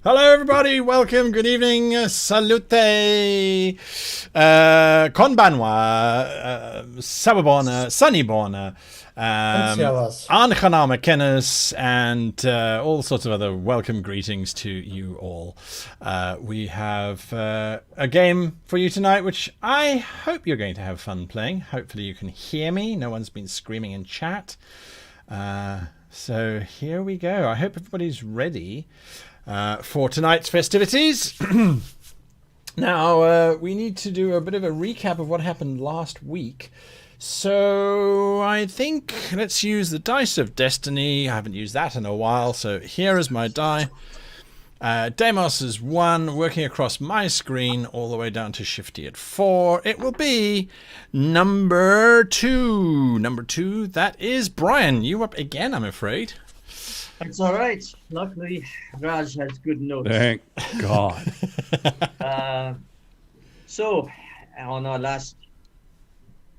Hello, everybody. Welcome. Good evening. Salute. Konbanwa. Sababona. Sunnybona. Ansiavas. Anchanama Kennis. And all sorts of other welcome greetings to you all. We have a game for you tonight, which I hope you're going to have fun playing. Hopefully you can hear me. No one's been screaming in chat. So here we go. I hope everybody's ready for tonight's festivities. Now, we need to do a bit of a recap of what happened last week. So I think let's use the Dice of Destiny. I haven't used that in a while, so here is my die. Deimos is 1, working across my screen all the way down to Shifty at 4. It will be number 2. Number 2, that is Brian. You up again, I'm afraid. It's all right. Luckily, Raj has good notes. Thank God. So, on our last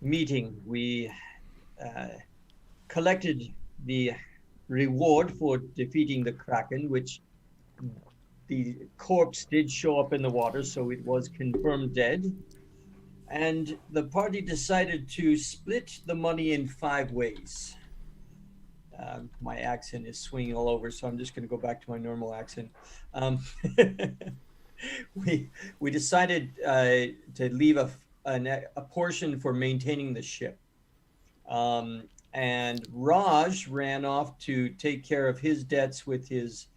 meeting, we collected the reward for defeating the Kraken, which the corpse did show up in the water, so it was confirmed dead. And the party decided to split the money in 5 ways. My accent is swinging all over, so I'm just going to go back to my normal accent. We decided to leave a portion for maintaining the ship. And Raj ran off to take care of his debts with his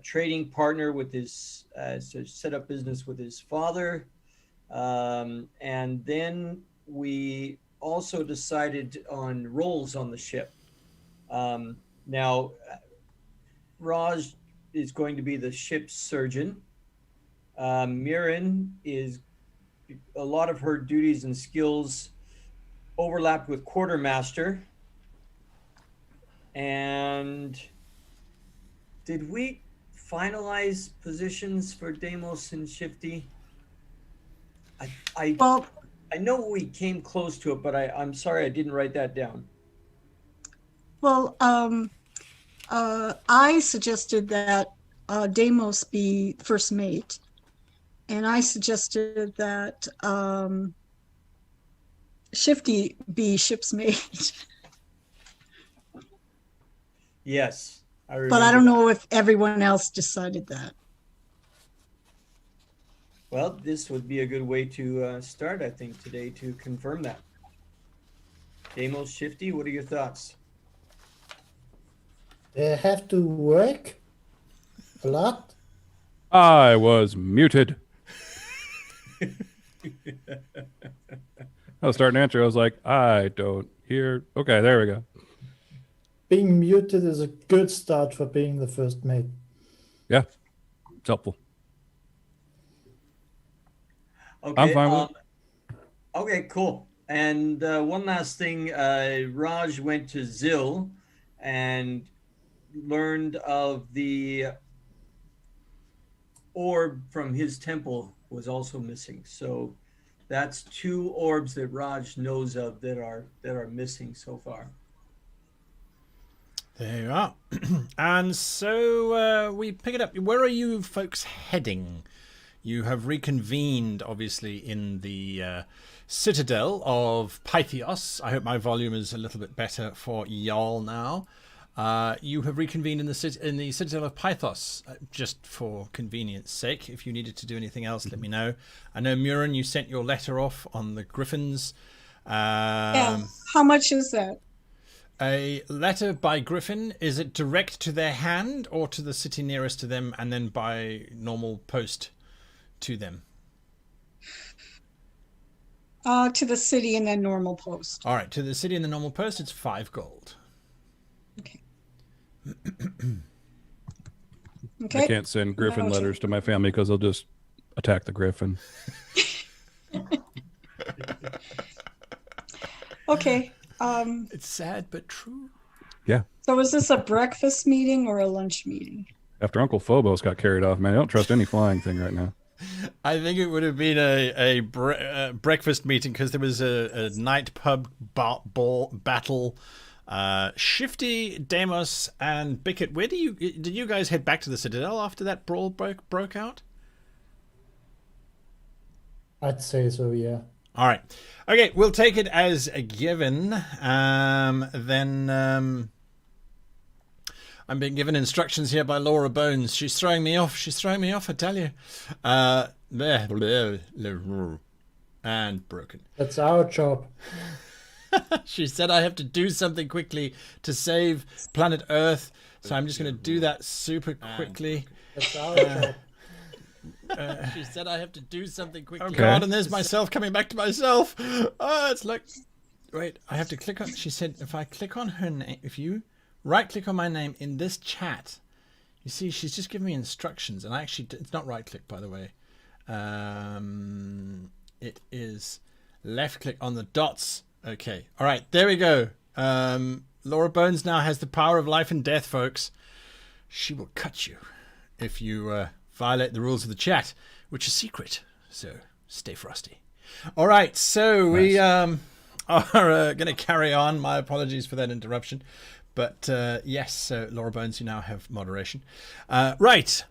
trading partner, with his to set up business with his father. And then we also decided on roles on the ship. Now, Raj is going to be the ship's surgeon. Mirren is, a lot of her duties and skills overlapped with quartermaster. And did we finalize positions for Deimos and Shifty? I know we came close to it, but I'm sorry I didn't write that down. Well, I suggested that Deimos be first mate, and I suggested that Shifty be ship's mate. Yes, I remember. But I don't know if everyone else decided that. Well, this would be a good way to start, I think, today to confirm that. Deimos, Shifty, what are your thoughts? They have to work a lot. I was muted. I was starting to answer. I was like, I don't hear. Okay, there we go. Being muted is a good start for being the first mate. Yeah, it's helpful. Okay, I'm fine with it. Okay, cool. And one last thing, Raj went to Zil and learned of the orb from his temple was also missing. So that's 2 orbs that Raj knows of that are missing so far. There you are. And so we pick it up. Where are you folks heading? You have reconvened, obviously, in the citadel of Pythos. I hope my volume is a little bit better for y'all now. You have reconvened in the citadel of Pythos, just for convenience sake. If you needed to do anything else, let me know. I know, Murin, you sent your letter off on the Griffins. Yeah. How much is that? A letter by Griffin, is it direct to their hand or to the city nearest to them and then by normal post to them? To the city and then normal post. All right, to the city and the normal post, it's 5 gold. Okay. I can't send Griffin letters to my family because they'll just attack the Griffin. Okay. It's sad but true. Yeah. So is this a breakfast meeting or a lunch meeting? After Uncle Phobos got carried off, man, I don't trust any flying thing right now. I think it would have been a breakfast meeting because there was a night pub battle Shifty, Deimos, and Bickett, did you guys head back to the Citadel after that brawl broke out? I'd say so, yeah. All right. Okay, we'll take it as a given. Then I'm being given instructions here by Laura Bones. She's throwing me off. I tell you. And broken. That's our job. She said I have to do something quickly to save planet Earth. So I'm just going to do that super quickly. That's our job. She said I have to do something quickly. Oh Okay. God, and there's myself coming back to myself. Oh, it's like, wait, I have to click on. She said if I click on her name, if you right click on my name in this chat, you see, she's just giving me instructions, and I actually, it's not right click, by the way. It is left click on the dots. Okay, all right, there we go. Laura Bones now has the power of life and death, folks. She will cut you if you violate the rules of the chat, which is secret. So stay frosty. All right, so we are going to carry on. My apologies for that interruption. But yes, so Laura Bones, you now have moderation. Right.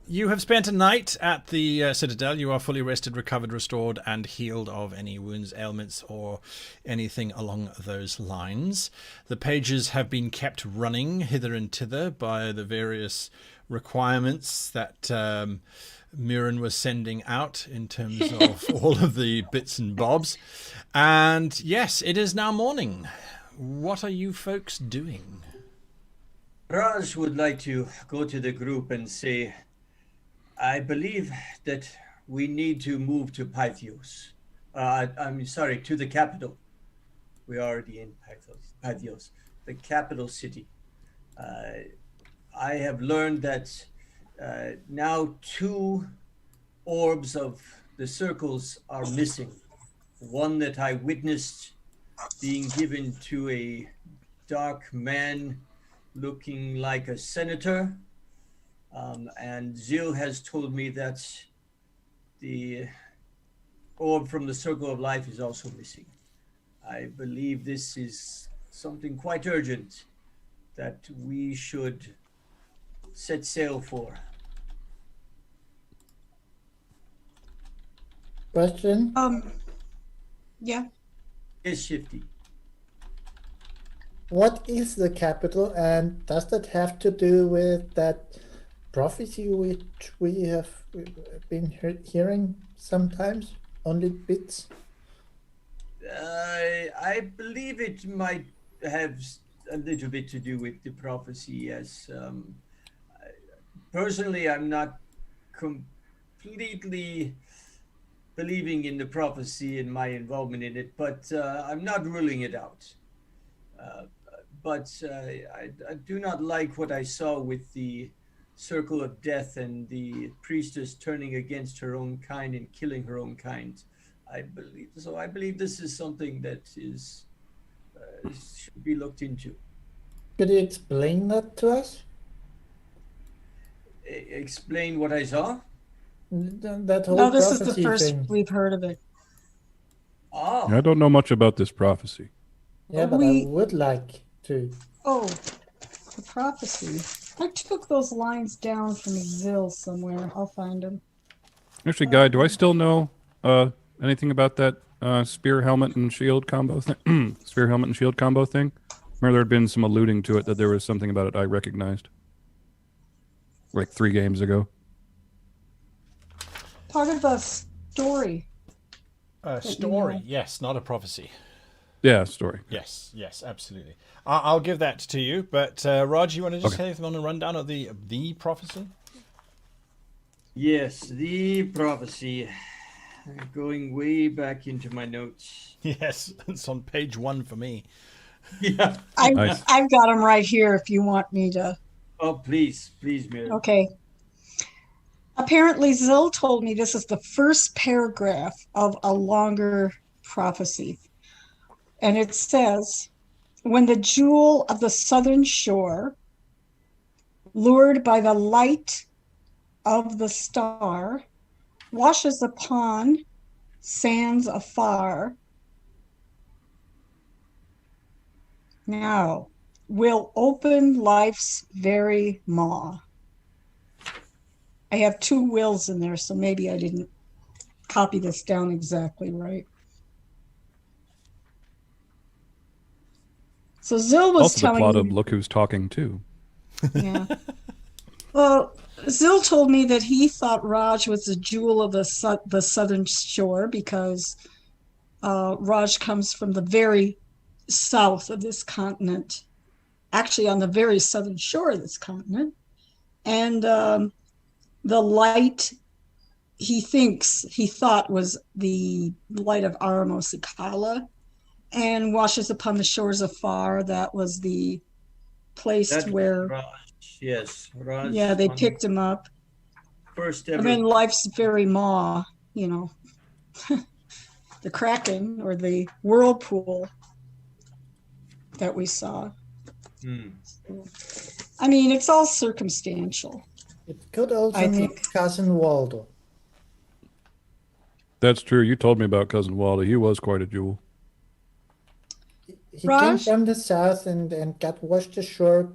You have spent a night at the Citadel. You are fully rested, recovered, restored, and healed of any wounds, ailments, or anything along those lines. The pages have been kept running hither and thither by the various requirements that Mirren was sending out in terms of all of the bits and bobs. And yes, it is now morning. What are you folks doing? Raj would like to go to the group and say, I believe that we need to move to Pythos. I'm sorry, to the capital. We're already in Pythos, the capital city. I have learned that now 2 orbs of the circles are missing. One that I witnessed being given to a dark man looking like a senator. And Zil has told me that the orb from the Circle of Life is also missing. I believe this is something quite urgent that we should set sail for. Question? Yeah. Is Shifty. What is the capital, and does that have to do with that prophecy which we have been hearing sometimes? Only bits? I believe it might have a little bit to do with the prophecy, yes. Personally, I'm not completely believing in the prophecy and my involvement in it, but I'm not ruling it out. But I do not like what I saw with the Circle of Death and the priestess turning against her own kind and killing her own kind. I believe this is something that is should be looked into. Could you explain that to us? Explain what I saw? That whole No, this is the prophecy first thing. we've heard of it. Oh, I don't know much about this prophecy. Yeah, but I would like to. Oh, the prophecy. I took those lines down from Zil somewhere. I'll find them. Actually, Guy, do I still know anything about that spear helmet and shield combo thing? Spear helmet and shield combo thing? Remember there had been some alluding to it that there was something about it I recognized. Like 3 games ago. Part of a story. Story, yes, not a prophecy. Yeah, story. Yes, absolutely. I'll give that to you. But Raj, you want to just say anything on a rundown of the prophecy? yes, the prophecy. Going way back into my notes. Yes, it's on page 1 for me. Yeah. Nice. I've got them right here if you want me to. Oh, please, Mary. Okay. Apparently, Zil told me this is the first paragraph of a longer prophecy. And it says, when the jewel of the southern shore, lured by the light of the star, washes upon sands afar, Now, will open life's very maw. I have two wills in there, so maybe I didn't copy this down exactly right. So Zil was Also, the telling plot me, of Look Who's Talking Too. yeah. Well, Zil told me that he thought Raj was the jewel of the southern shore because Raj comes from the very south of this continent, actually on the very southern shore of this continent. And the light he thought was the light of Aramosicala and washes upon the shores afar. That was the place That was where, Raj. Yes, Raj. yeah, they on picked him up. first And ever. then life's very maw, you know, the kraken or the whirlpool that we saw. Hmm. I mean, it's all circumstantial. It could also I mean think. cousin Waldo. That's true. You told me about Cousin Waldo. He was quite a jewel. He came Raj? from the south and got washed ashore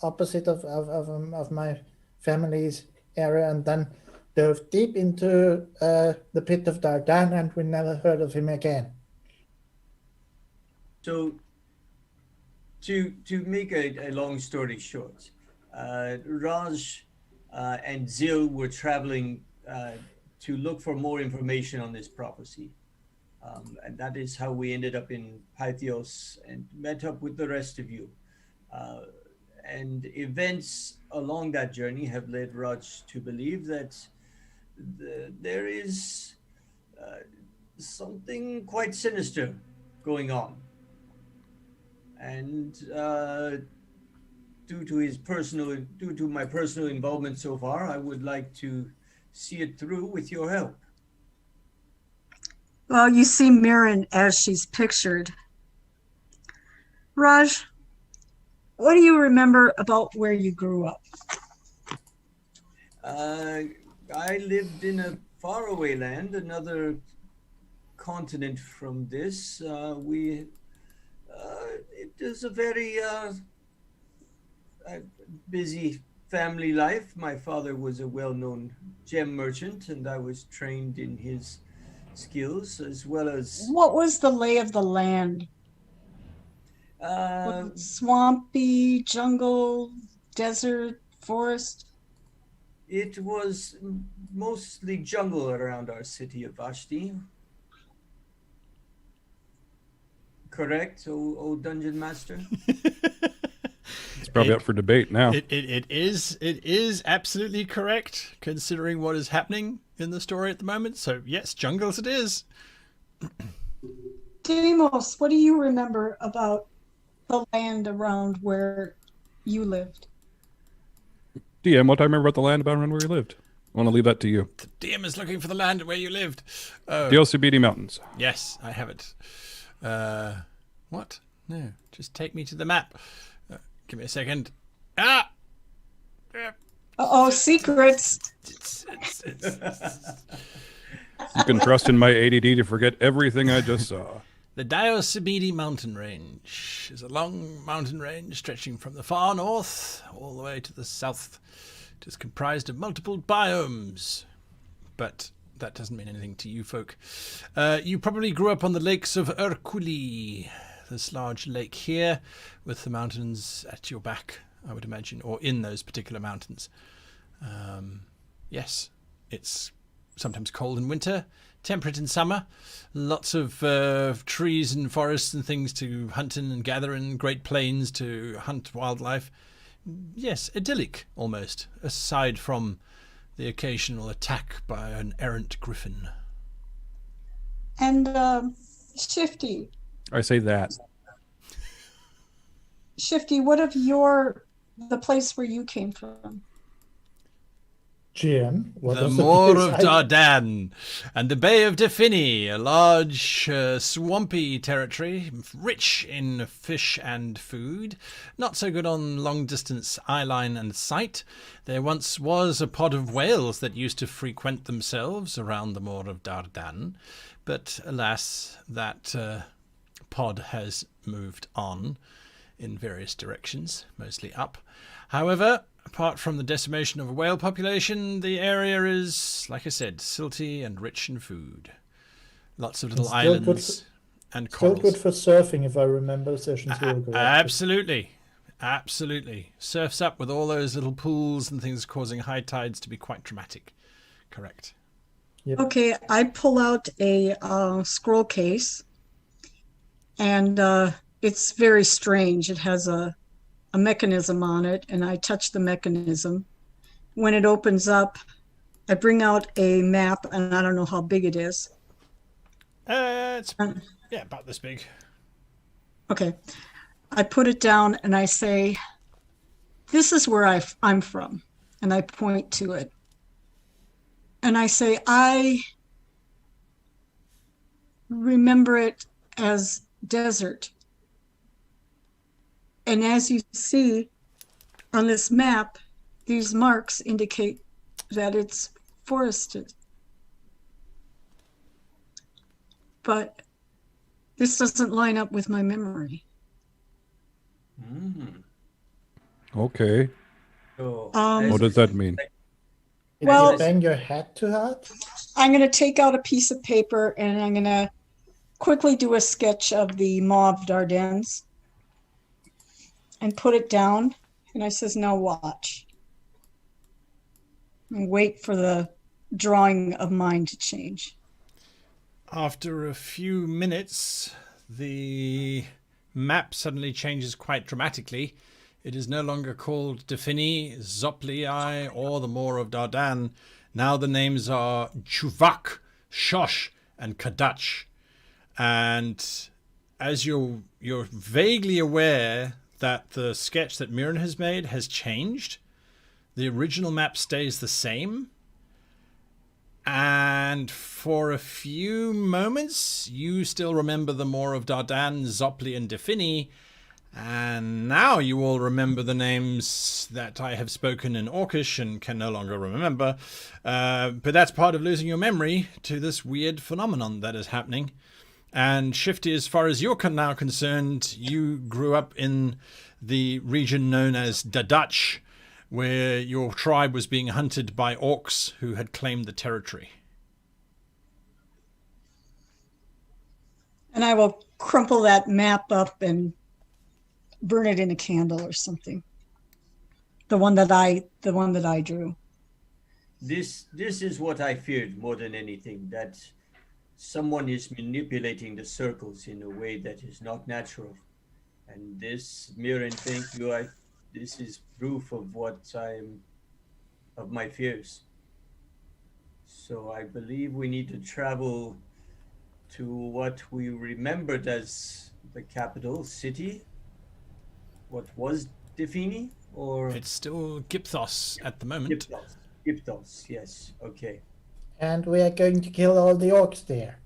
opposite of my family's area, and then dove deep into the pit of Dardan, and we never heard of him again. So, to make a long story short, Raj and Zil were traveling to look for more information on this prophecy. And that is how we ended up in Pythos and met up with the rest of you. And events along that journey have led Raj to believe that there is something quite sinister going on. And due to my personal involvement so far, I would like to see it through with your help. Well, you see Mirren as she's pictured. Raj, what do you remember about where you grew up? I lived in a faraway land, another continent from this. It is a very busy family life. My father was a well-known gem merchant, and I was trained in his skills as well as What was the lay of the land? Was it swampy, jungle, desert, forest? it was mostly jungle around our city of Vashti. Correct, oh Dungeon Master? It's probably up for debate now. It is absolutely correct considering what is happening in the story at the moment. So yes, jungles it is. Demos, what do you remember about the land around where you lived? DM, what do I remember about the land about around where we lived? I want to leave that to you. The DM is looking for the land where you lived. The OCBD Mountains. Yes, I have it. What? No, just take me to the map. Give me a second. Ah! Uh-oh, secrets. You can trust in my ADD to forget everything I just saw. The Diosibidi mountain range is a long mountain range stretching from the far north all the way to the south. It is comprised of multiple biomes, but that doesn't mean anything to you folk. You probably grew up on the lakes of Erculi, this large lake here with the mountains at your back, I would imagine, or in those particular mountains. Yes, it's sometimes cold in winter, temperate in summer, lots of trees and forests and things to hunt in and gather in, great plains to hunt wildlife. Yes, idyllic almost, aside from the occasional attack by an errant griffin. And Shifty, I say that. what of the place where you came from? GM, what The was Moor place of I- Dardan and the Bay of Defini, a large swampy territory, rich in fish and food, not so good on long-distance eyeline and sight. There once was a pod of whales that used to frequent themselves around the Moor of Dardan, but alas, that pod has moved on in various directions, mostly up. However, apart from the decimation of a whale population, the area is, like I said, silty and rich in food. Lots of little It's still good islands and Still corals. good for surfing, if I remember session 2 correctly. Absolutely. Surfs up with all those little pools and things causing high tides to be quite dramatic. Correct. Yep. Okay, I pull out a scroll case, and it's very strange. It has a mechanism on it, and I touch the mechanism. When it opens up, I bring out a map, and I don't know how big it is. It's about this big. Okay. I put it down and I say, this is where I'm from. And I point to it. And I say, I remember it as desert. And as you see on this map, these marks indicate that it's forested. But this doesn't line up with my memory. Okay. So, What does that mean? Did Well- you bang your head too hard? I'm going to take out a piece of paper and I'm going to quickly do a sketch of the Maw of Dardannes and put it down. And I says, now watch. And wait for the drawing of mine to change. After a few minutes, the map suddenly changes quite dramatically. It is no longer called Defini, Zoplii, or the Maw of Dardan. Now the names are Chuvak, Shosh, and Kadach. And as you're vaguely aware that the sketch that Mirren has made has changed, the original map stays the same. And for a few moments, you still remember the Maw of Dardan, Zoplii, and Defini. And now you all remember the names that I have spoken in Orcish and can no longer remember. But that's part of losing your memory to this weird phenomenon that is happening. And Shifty, as far as you're now concerned, you grew up in the region known as Dadach, where your tribe was being hunted by orcs who had claimed the territory. And I will crumple that map up and burn it in a candle or something. The one that I drew. This is what I feared more than anything, that someone is manipulating the circles in a way that is not natural. And this, Mirren, thank you. This is proof of my fears. So I believe we need to travel to what we remembered as the capital city. What was Defini? Or It's still Gypthos at the moment. Pythos, yes. Okay. And we are going to kill all the orcs there.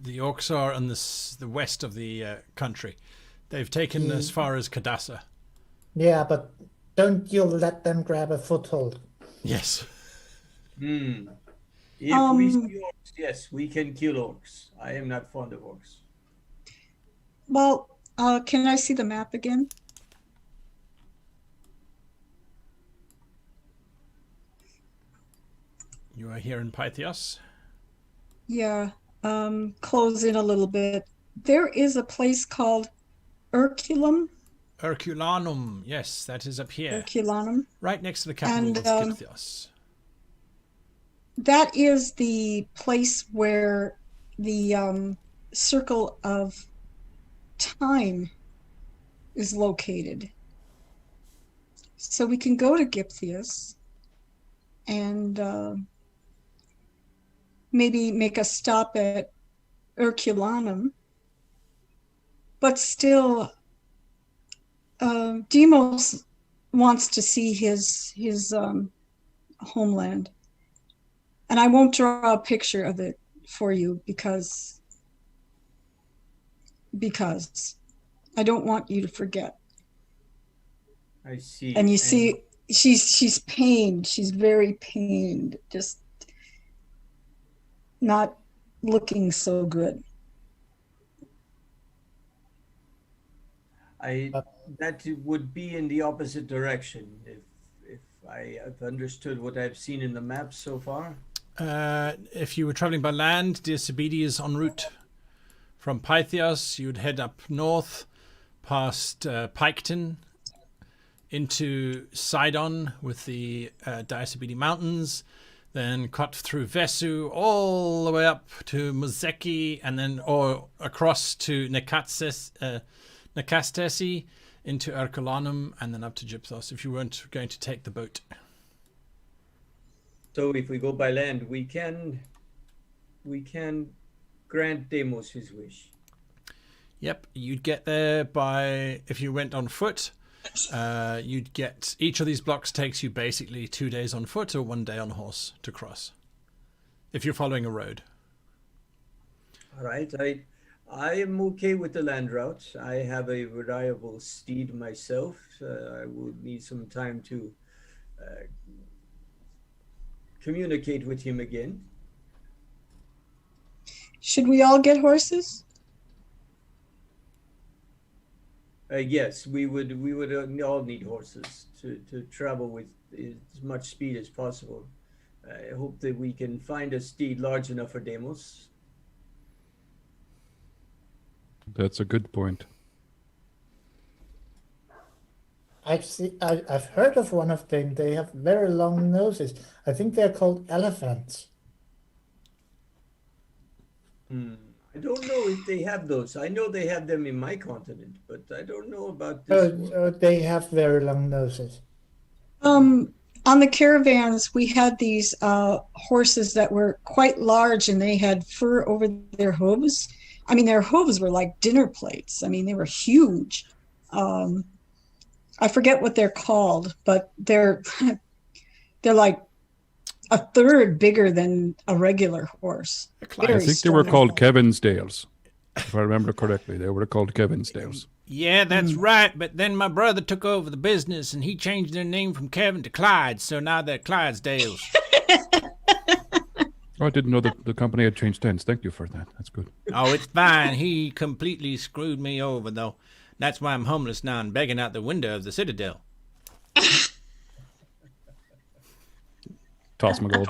The orcs are in the west of the country. They've taken as far as Kadasa. Yeah, but don't you let them grab a foothold. Yes. If we see orcs, yes, we can kill orcs. I am not fond of orcs. Well, can I see the map again? You are here in Pythos. Yeah. Close in a little bit. There is a place called Urculum. Herculanum, yes, that is up here. Herculanum. Right next to the capital And, of Gypthos. That is the place where the circle of time is located. So we can go to Gypthos and maybe make a stop at Herculanum, but still Demos wants to see his homeland. And I won't draw a picture of it for you because I don't want you to forget. I see. And you see, she's pained. She's very pained. Just not looking so good. That would be in the opposite direction if I have understood what I've seen in the maps so far. If you were traveling by land, Dear Sabidi is en route from Pythos. You'd head up north past Piketon into Sidon with the Diasabidi Mountains, then cut through Vesu all the way up to Muzeki, and then across to Nekastesi into Ercolanum, and then up to Gypthos if you weren't going to take the boat. So if we go by land, we can grant Deimos his wish. Yep, you'd get there by, if you went on foot, you'd get, each of these blocks takes you basically 2 days on foot or 1 day on horse to cross, if you're following a road. All right, I am okay with the land route. I have a reliable steed myself. I will need some time to communicate with him again. Should we all get horses? Yes, we would all need horses to travel with as much speed as possible. I hope that we can find a steed large enough for Deimos. That's a good point. I've heard of one of them. They have very long noses. I think they're called elephants. I don't know if they have those. I know they have them in my continent, but I don't know about this one. They have very long noses. On the caravans, we had these horses that were quite large, and they had fur over their hooves. I mean, their hooves were like dinner plates. I mean, they were huge. I forget what they're called, but they're like a third bigger than a regular horse. I think they were called Kevinsdales. If I remember correctly, they were called Kevinsdales. Yeah, that's right. But then my brother took over the business and he changed their name from Kevin to Clyde. So now they're Clydesdales. Oh, I didn't know that the company had changed hands. Thank you for that. That's good. Oh, it's fine. He completely screwed me over, though. That's why I'm homeless now and begging out the window of the Citadel. Toss my gold.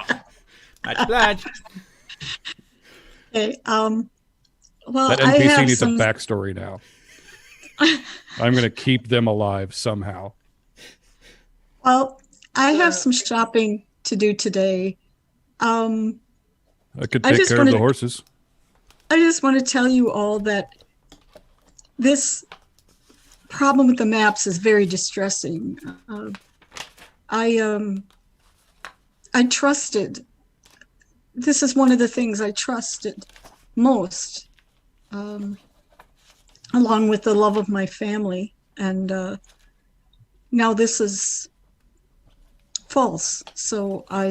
Much obliged. Okay, well, That I NPC have needs some. a backstory now. I'm going to keep them alive somehow. Well, I have some shopping to do today. I could I take just care of the wanted- horses. I just want to tell you all that this problem with the maps is very distressing. I trusted. This is one of the things I trusted most, along with the love of my family. And now this is false. So I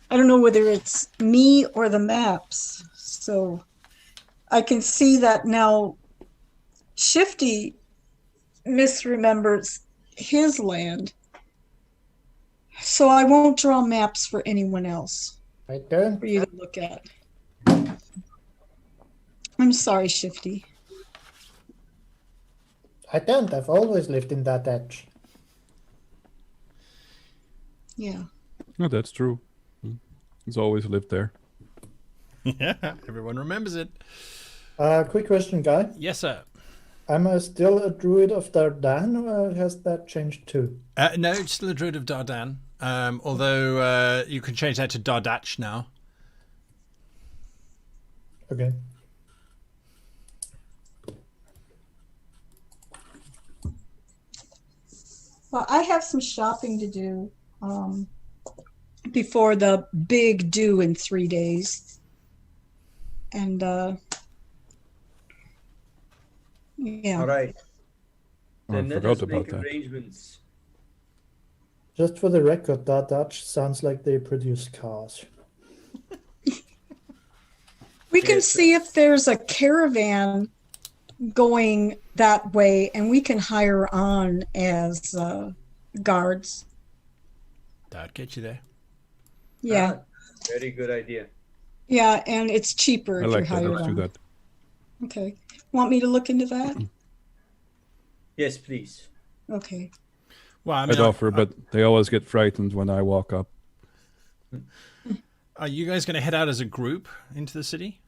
don't know whether it's me or the maps. So I can see that now Shifty misremembers his land. So I won't draw maps for anyone else I don't. for you to look at. I'm sorry, Shifty. I don't. I've always lived in that edge. Yeah. No, that's true. He's always lived there. Yeah, everyone remembers it. Quick question, Guy. Yes, sir. Am I still a druid of Dardan, or has that changed too? No, it's still a druid of Dardan. Although you can change that to Dardach now. Okay. Well, I have some shopping to do before the big due in 3 days. And yeah. All right. Oh, I Then let forgot us about make that. arrangements. Just for the record, Dutch sounds like they produce cars. We can Yes. see if there's a caravan going that way, and we can hire on as guards. That'd get you there. Yeah, Very good idea. yeah, and it's cheaper I if like you're that. hired Let's do on. that. Okay, want me to look into that? Yes, please. Okay. Well, I I'd mean, offer, but they always get frightened when I walk up. are you guys going to head out as a group into the city?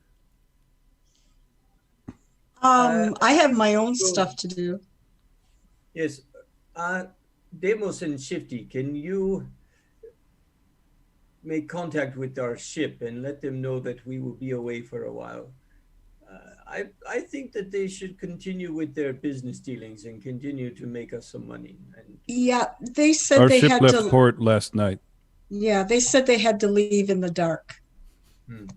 I have my own stuff to do. Yes. Demos and Shifty, can you make contact with our ship and let them know that we will be away for a while? I think that they should continue with their business dealings and continue to make us some money. And Yeah, they said Our they ship had left to. port last night. Yeah, they said they had to leave in the dark. And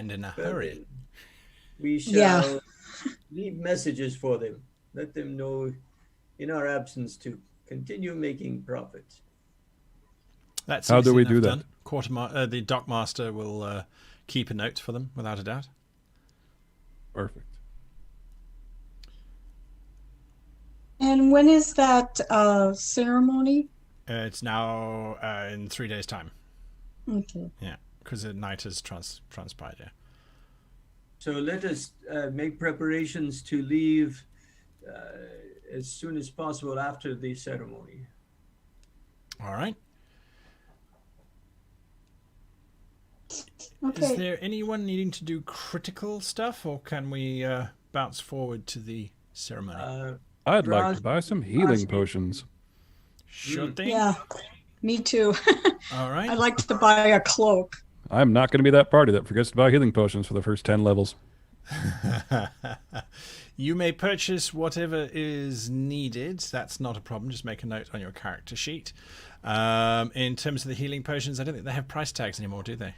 in a well, hurry. then we shall Yeah. leave messages for them. Let them know in our absence to continue making profits. That's How do easy we enough do that? done. The dockmaster will keep a note for them, without a doubt. Perfect. And when is that ceremony? It's now in 3 days' time. Okay. Yeah, because the night has transpired. Yeah. So let us make preparations to leave as soon as possible after the ceremony. All right. Okay. Is there anyone needing to do critical stuff, or can we bounce forward to the ceremony? I'd like Raj- to buy some healing potions. Sure thing. Yeah, me too. All right. I'd like to buy a cloak. I'm not going to be that party that forgets to buy healing potions for the first 10 levels. You may purchase whatever is needed. That's not a problem. Just make a note on your character sheet. In terms of the healing potions, I don't think they have price tags anymore, do they?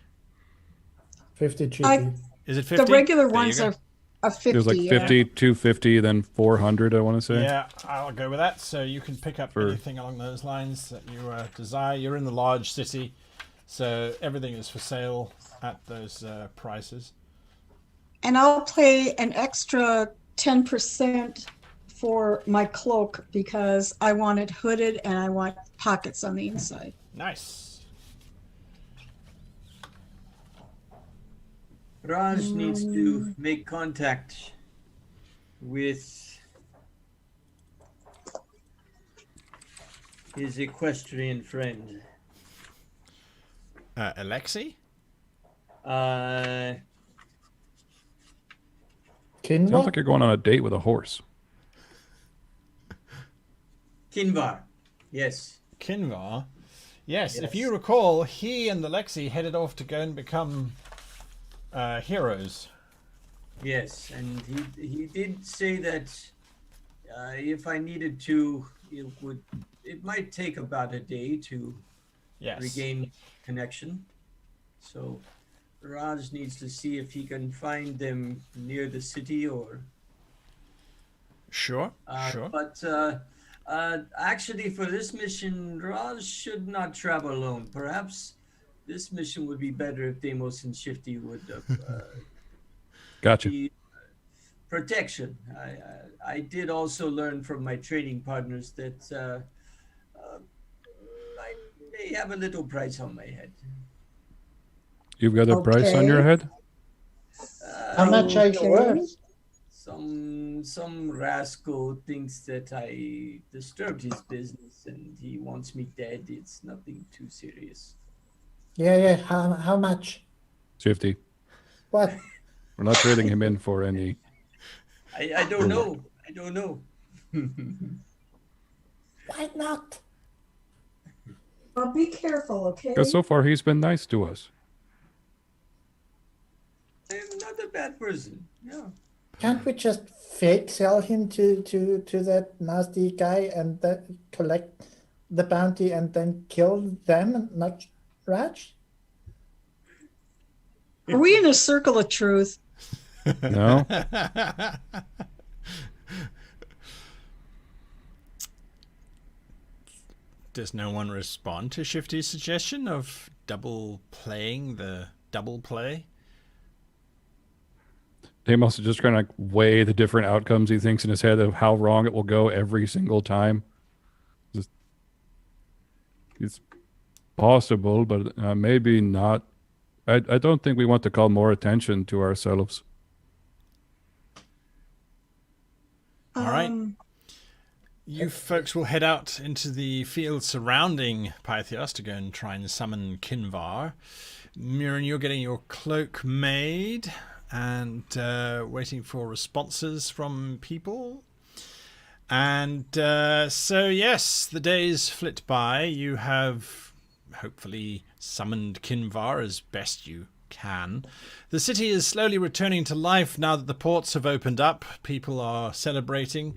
50 GP. Is it 50? The regular There you ones go. are 50. It was like 50, 250, then 400, I want to say. Yeah, I'll go with that. So you can pick up anything along those lines that you desire. You're in the large city, so everything is for sale at those prices. And I'll pay an extra 10% for my cloak because I want it hooded and I want pockets on the inside. Nice. Raj needs to make contact with his equestrian friend. Alexei? Uh, Sounds Kinvara? like you're going on a date with a horse. Kinvar. Yes. Kinvar? Yes, if Yes. you recall, he and Alexei headed off to go and become heroes. Yes, and he did say that if I needed to, it might take about a day to Yes. regain connection. So Raj needs to see if he can find them near the city or. Sure. Sure. But actually, for this mission, Raj should not travel alone. Perhaps this mission would be better if Deimos and Shifty would Gotcha. be protection. I did also learn from my training partners that I may have a little price on my head. You've got a price on your Okay. head? How much are you Okay. worth? Some rascal thinks that I disturbed his business and he wants me dead. It's nothing too serious. Yeah. How much? 50. What? We're not trading him in for any. I don't know. I don't know. Why not? Well, be careful, okay? Because so far he's been nice to us. I'm not a bad person. Yeah. Can't we just fake sell him to that nasty guy and then collect the bounty and then kill them, not Raj? Are we in a circle of truth? No? Does no one respond to Shifty's suggestion of double playing the double play? He must have just trying to like weigh the different outcomes he thinks in his head of how wrong it will go every single time. It's possible, but maybe not. I don't think we want to call more attention to ourselves. All right. You folks will head out into the field surrounding Pythos to go and try and summon Kinvar. Mirren, you're getting your cloak made and waiting for responses from people. And so, yes, the days flit by. You have hopefully summoned Kinvar as best you can. The city is slowly returning to life now that the ports have opened up. People are celebrating.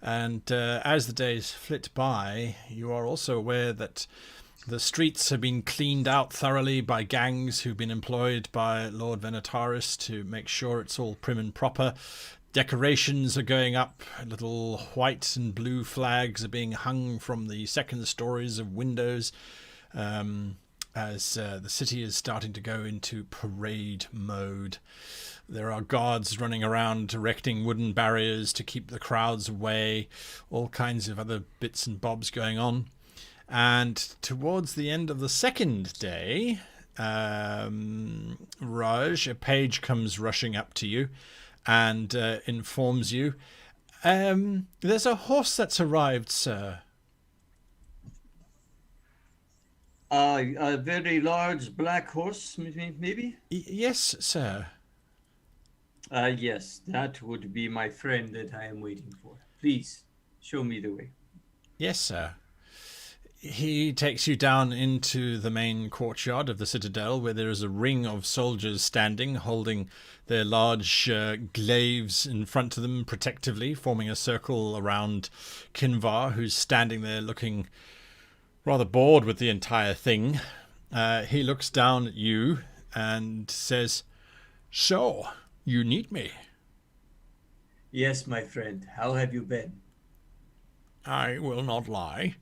And as the days flit by, you are also aware that the streets have been cleaned out thoroughly by gangs who've been employed by Lord Venetaris to make sure it's all prim and proper. Decorations are going up. Little white and blue flags are being hung from the second stories of windows as the city is starting to go into parade mode. There are guards running around erecting wooden barriers to keep the crowds away, all kinds of other bits and bobs going on. And towards the end of the second day, Raj, a page comes rushing up to you and informs you, there's a horse that's arrived, sir. A very large black horse, maybe? Yes, sir. Yes, that would be my friend that I am waiting for. Please, show me the way. Yes, sir. He takes you down into the main courtyard of the citadel, where there is a ring of soldiers standing, holding their large glaives in front of them protectively, forming a circle around Kinvar, who's standing there looking rather bored with the entire thing. He looks down at you and says, "So, you need me?" Yes, my friend. How have you been? I will not lie.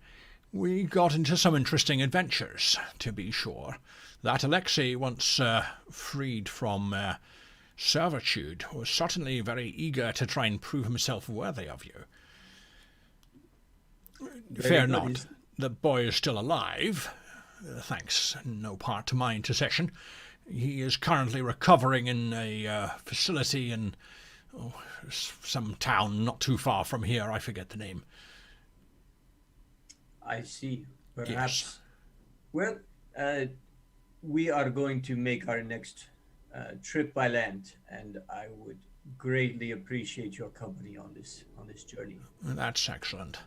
We got into some interesting adventures, to be sure. That Alexei, once freed from servitude, was certainly very eager to try and prove himself worthy of you. Fear not, the boy is still alive, thanks in no part to my intercession. He is currently recovering in a facility in some town not too far from here. I forget the name. I see. Perhaps. Yes. Well, we are going to make our next trip by land, and I would greatly appreciate your company on this journey. That's excellent.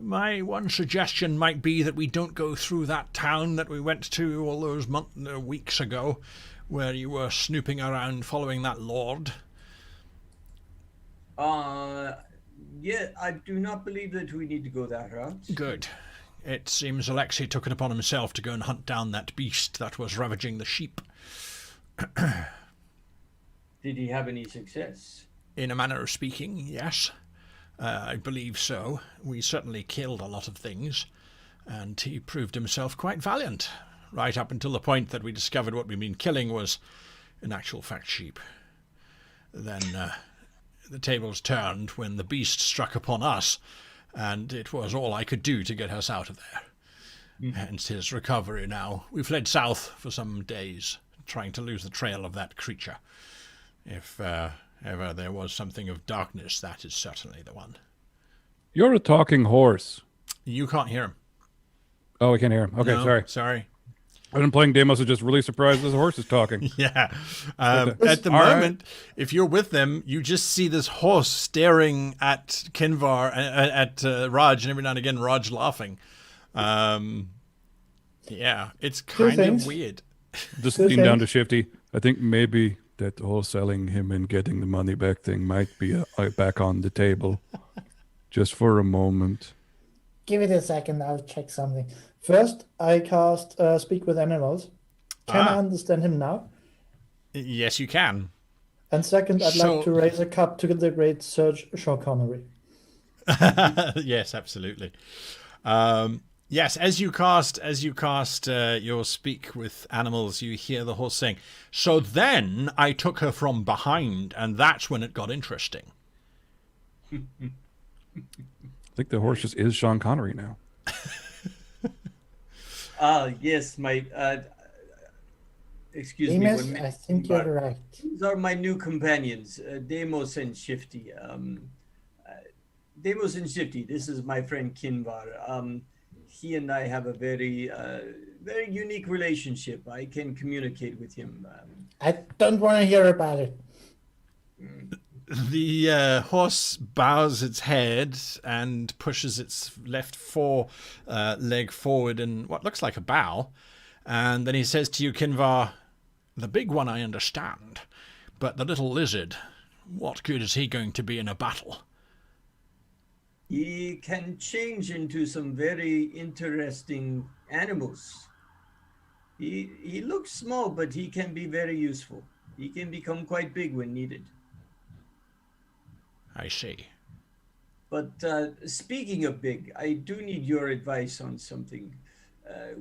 My one suggestion might be that we don't go through that town that we went to all those weeks ago, where you were snooping around following that lord. Yeah, I do not believe that we need to go that route. Good. It seems Alexei took it upon himself to go and hunt down that beast that was ravaging the sheep. Did he have any success? In a manner of speaking, yes. I believe so. We certainly killed a lot of things, and he proved himself quite valiant, right up until the point that we discovered what we'd been killing was, in actual fact, sheep. Then the tables turned when the beast struck upon us, and it was all I could do to get us out of there. Hence his recovery now. We fled south for some days, trying to lose the trail of that creature. If ever there was something of darkness, that is certainly the one. You're a talking horse. You can't hear him. Oh, I can't hear him. Okay, No, sorry. Sorry. I've been playing Deimos is just really surprised this horse is talking. Yeah. At the All right. moment, if you're with them, you just see this horse staring at Kinvar, at Raj, and every now and again Raj laughing. Yeah, it's kind of things. weird. Just Two lean down to things. Shifty. I think maybe that whole selling him and getting the money back thing might be back on the table. Just for a moment. Give it a second, I'll check something. First, I cast Speak with Animals. Can I understand him now? Yes, you can. And second, I'd So- like to raise a cup to the great Sir Sean Connery. Yes, absolutely. Yes, as you cast your speak with animals, you hear the horse saying, "So then I took her from behind, and that's when it got interesting." I think the horse just is Sean Connery now. Yes, my excuse me. Demas, one I minute, think but you're right. These are my new companions, Deimos and Shifty. Demos and Shifty, this is my friend Kinvara. He and I have a very, very unique relationship. I can communicate with him. I don't want to hear about it. The horse bows its head and pushes its left fore leg forward in what looks like a bow. And then he says to you, Kinvar, the big one I understand, but the little lizard, what good is he going to be in a battle? He can change into some very interesting animals. He looks small, but he can be very useful. He can become quite big when needed. I see. But speaking of big, I do need your advice on something.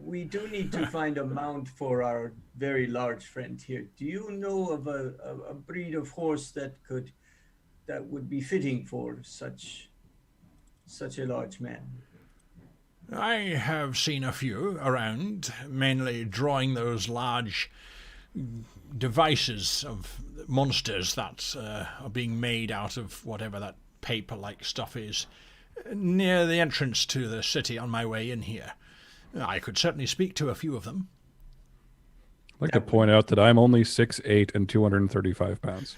We do need to find a mount for our very large friend here. Do you know of a breed of horse that would be fitting for such a large man? I have seen a few around, mainly drawing those large devices of monsters that are being made out of whatever that paper-like stuff is, near the entrance to the city on my way in here. I could certainly speak to a few of them. I'd like to point out that I'm only 6'8" and 235 pounds.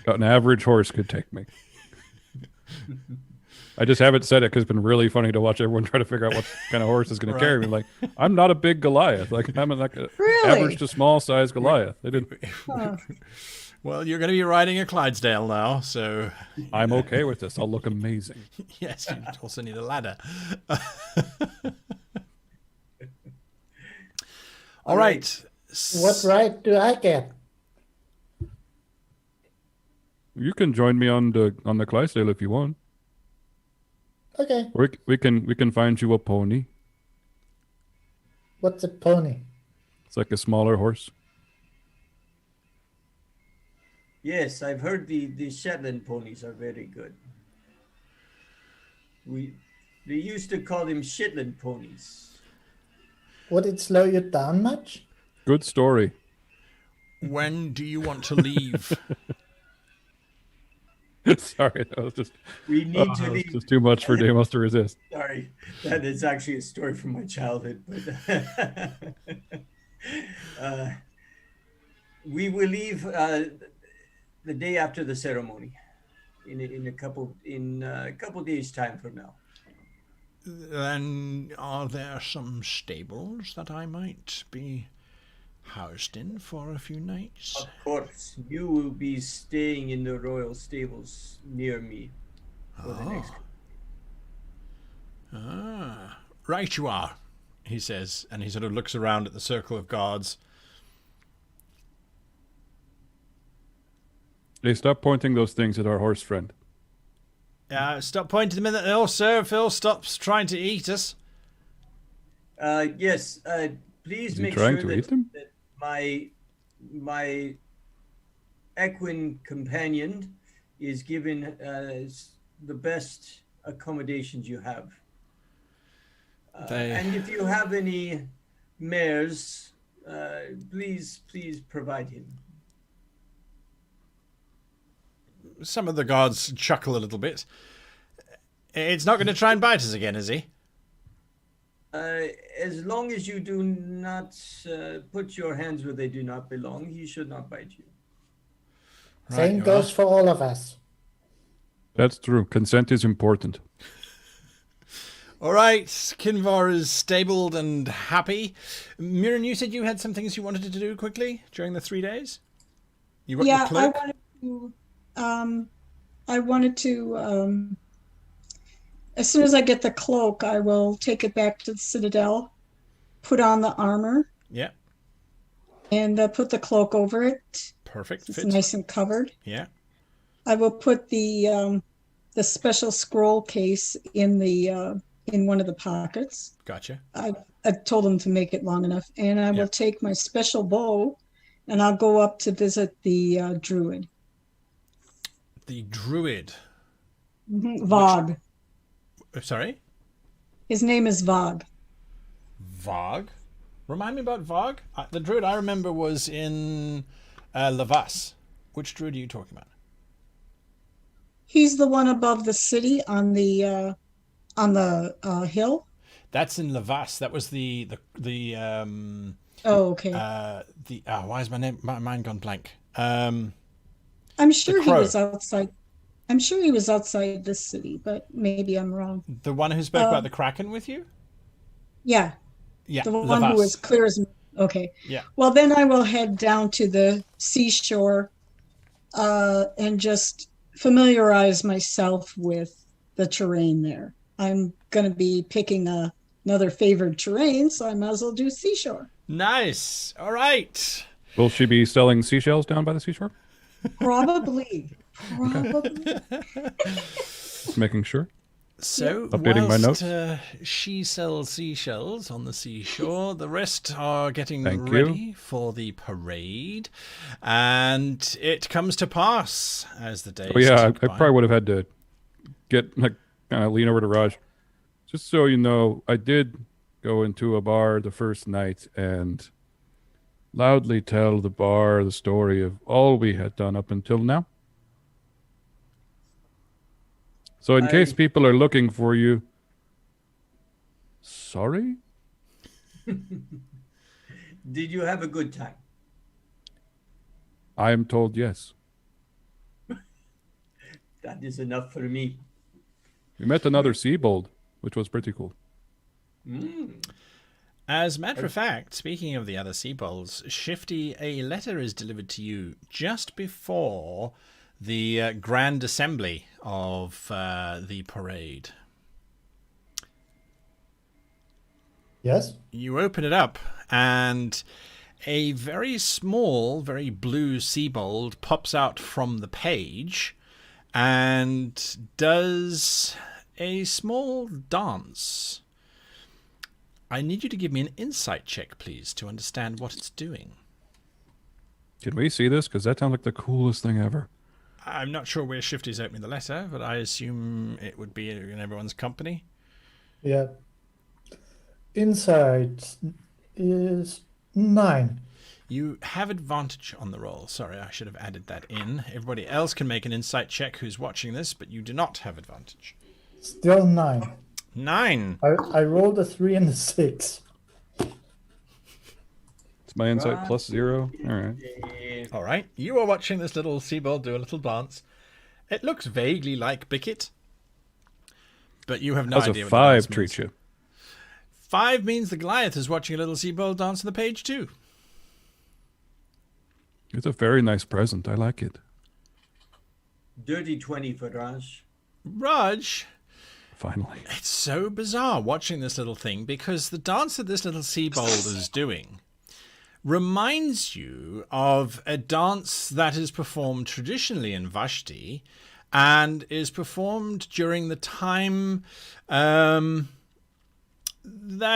An average horse could take me. I just haven't said it because it's been really funny to watch everyone try to figure out what kind of horse is going to carry me. Like, I'm not a big Goliath. Like, I'm like a average to small size Goliath. They didn't. Well, you're going to be riding a Clydesdale now, so I'm okay with this. I'll look amazing. yes, you also need a ladder. All right. What right do I get? You can join me on the Clydesdale if you want. Okay. Or we can find you a pony. What's a pony? It's like a smaller horse. Yes, I've heard the Shetland ponies are very good. They used to call them Shetland ponies. Would it slow you down much? Good story. When do you want to leave? Sorry, that was just. We need to leave. Just too much for Deimos to resist. Sorry, that is actually a story from my childhood. But we will leave the day after the ceremony, in a couple days' time from now. Then are there some stables that I might be housed in for a few nights? Of course, you will be staying in the royal stables near me for the next. Right you are, he says, and he sort of looks around at the circle of guards. Hey, stop pointing those things at our horse friend. Stop pointing them in the... Oh, sir, Phil stops trying to eat us. Yes, please Is he make trying sure to that, eat them? that my equine companion is given the best accommodations you have. And if you have any mares, please provide him. Some of the guards chuckle a little bit. It's not going to try and bite us again, is he? As long as you do not put your hands where they do not belong, he should not bite you. Same goes for all of us. That's true. Consent is important. All right, Kinvar is stabled and happy. Mirren, you said you had some things you wanted to do quickly during the 3 days? You got your cloak? I wanted to, as soon as I get the cloak, I will take it back to the Citadel, put on the armor. Yeah. And put the cloak over it. Perfect. It's nice and covered. Yeah. I will put the special scroll case in one of the pockets. Gotcha. I told them to make it long enough, and I will take my special bow, and I'll go up to visit the druid. The druid. Vog. Sorry? His name is Vog. Vog? Remind me about Vog? The druid I remember was in Lavas. Which druid are you talking about? He's the one above the city on the hill. That's in Lavas. That was Oh, okay. why is my mind gone blank? I'm sure he Crow. was outside. I'm sure he was outside this city, but maybe I'm wrong. The one who spoke about the Kraken with you? Yeah, Yeah, the one Lavas. who was clear as. Okay. Yeah. Well, then I will head down to the seashore and just familiarize myself with the terrain there. I'm going to be picking another favored terrain, so I might as well do seashore. Nice. All right. Will she be selling seashells down by the seashore? Probably. Just making sure. So, Updating my whilst notes. she sells seashells on the seashore, the rest are getting Thank ready for the parade, and it comes to pass as the days Oh yeah, I tick by. probably would have had to get kind of lean over to Raj. Just so you know, I did go into a bar the first night and loudly tell the bar the story of all we had done up until now. So in case people are looking for you, sorry? Did you have a good time? I am told yes. That is enough for me. We met another Seabold, which was pretty cool. As a matter of fact, speaking of the other Seabolds, Shifty, a letter is delivered to you just before the grand assembly of the parade. Yes. You open it up, and a very small, very blue Seabold pops out from the page and does a small dance. I need you to give me an insight check, please, to understand what it's doing. Can we see this? Because that sounds like the coolest thing ever. I'm not sure where Shifty's opening the letter, but I assume it would be in everyone's company. Yeah. Insight is 9. You have advantage on the roll. Sorry, I should have added that in. Everybody else can make an insight check who's watching this, but you do not have advantage. Still 9. 9. I rolled a 3 and a 6. It's my insight plus 0. All right. All right. You are watching this little Seabold do a little dance. It looks vaguely like Bicket, but you have no How's idea a what the dance 5 treat means. you? 5 means the Goliath is watching a little Seabold dance on the page too. It's a very nice present. I like it. Dirty 20 for Raj. Raj, Finally. it's so bizarre watching this little thing because the dance that this little Seabold is doing reminds you of a dance that is performed traditionally in Vashti and is performed during the time that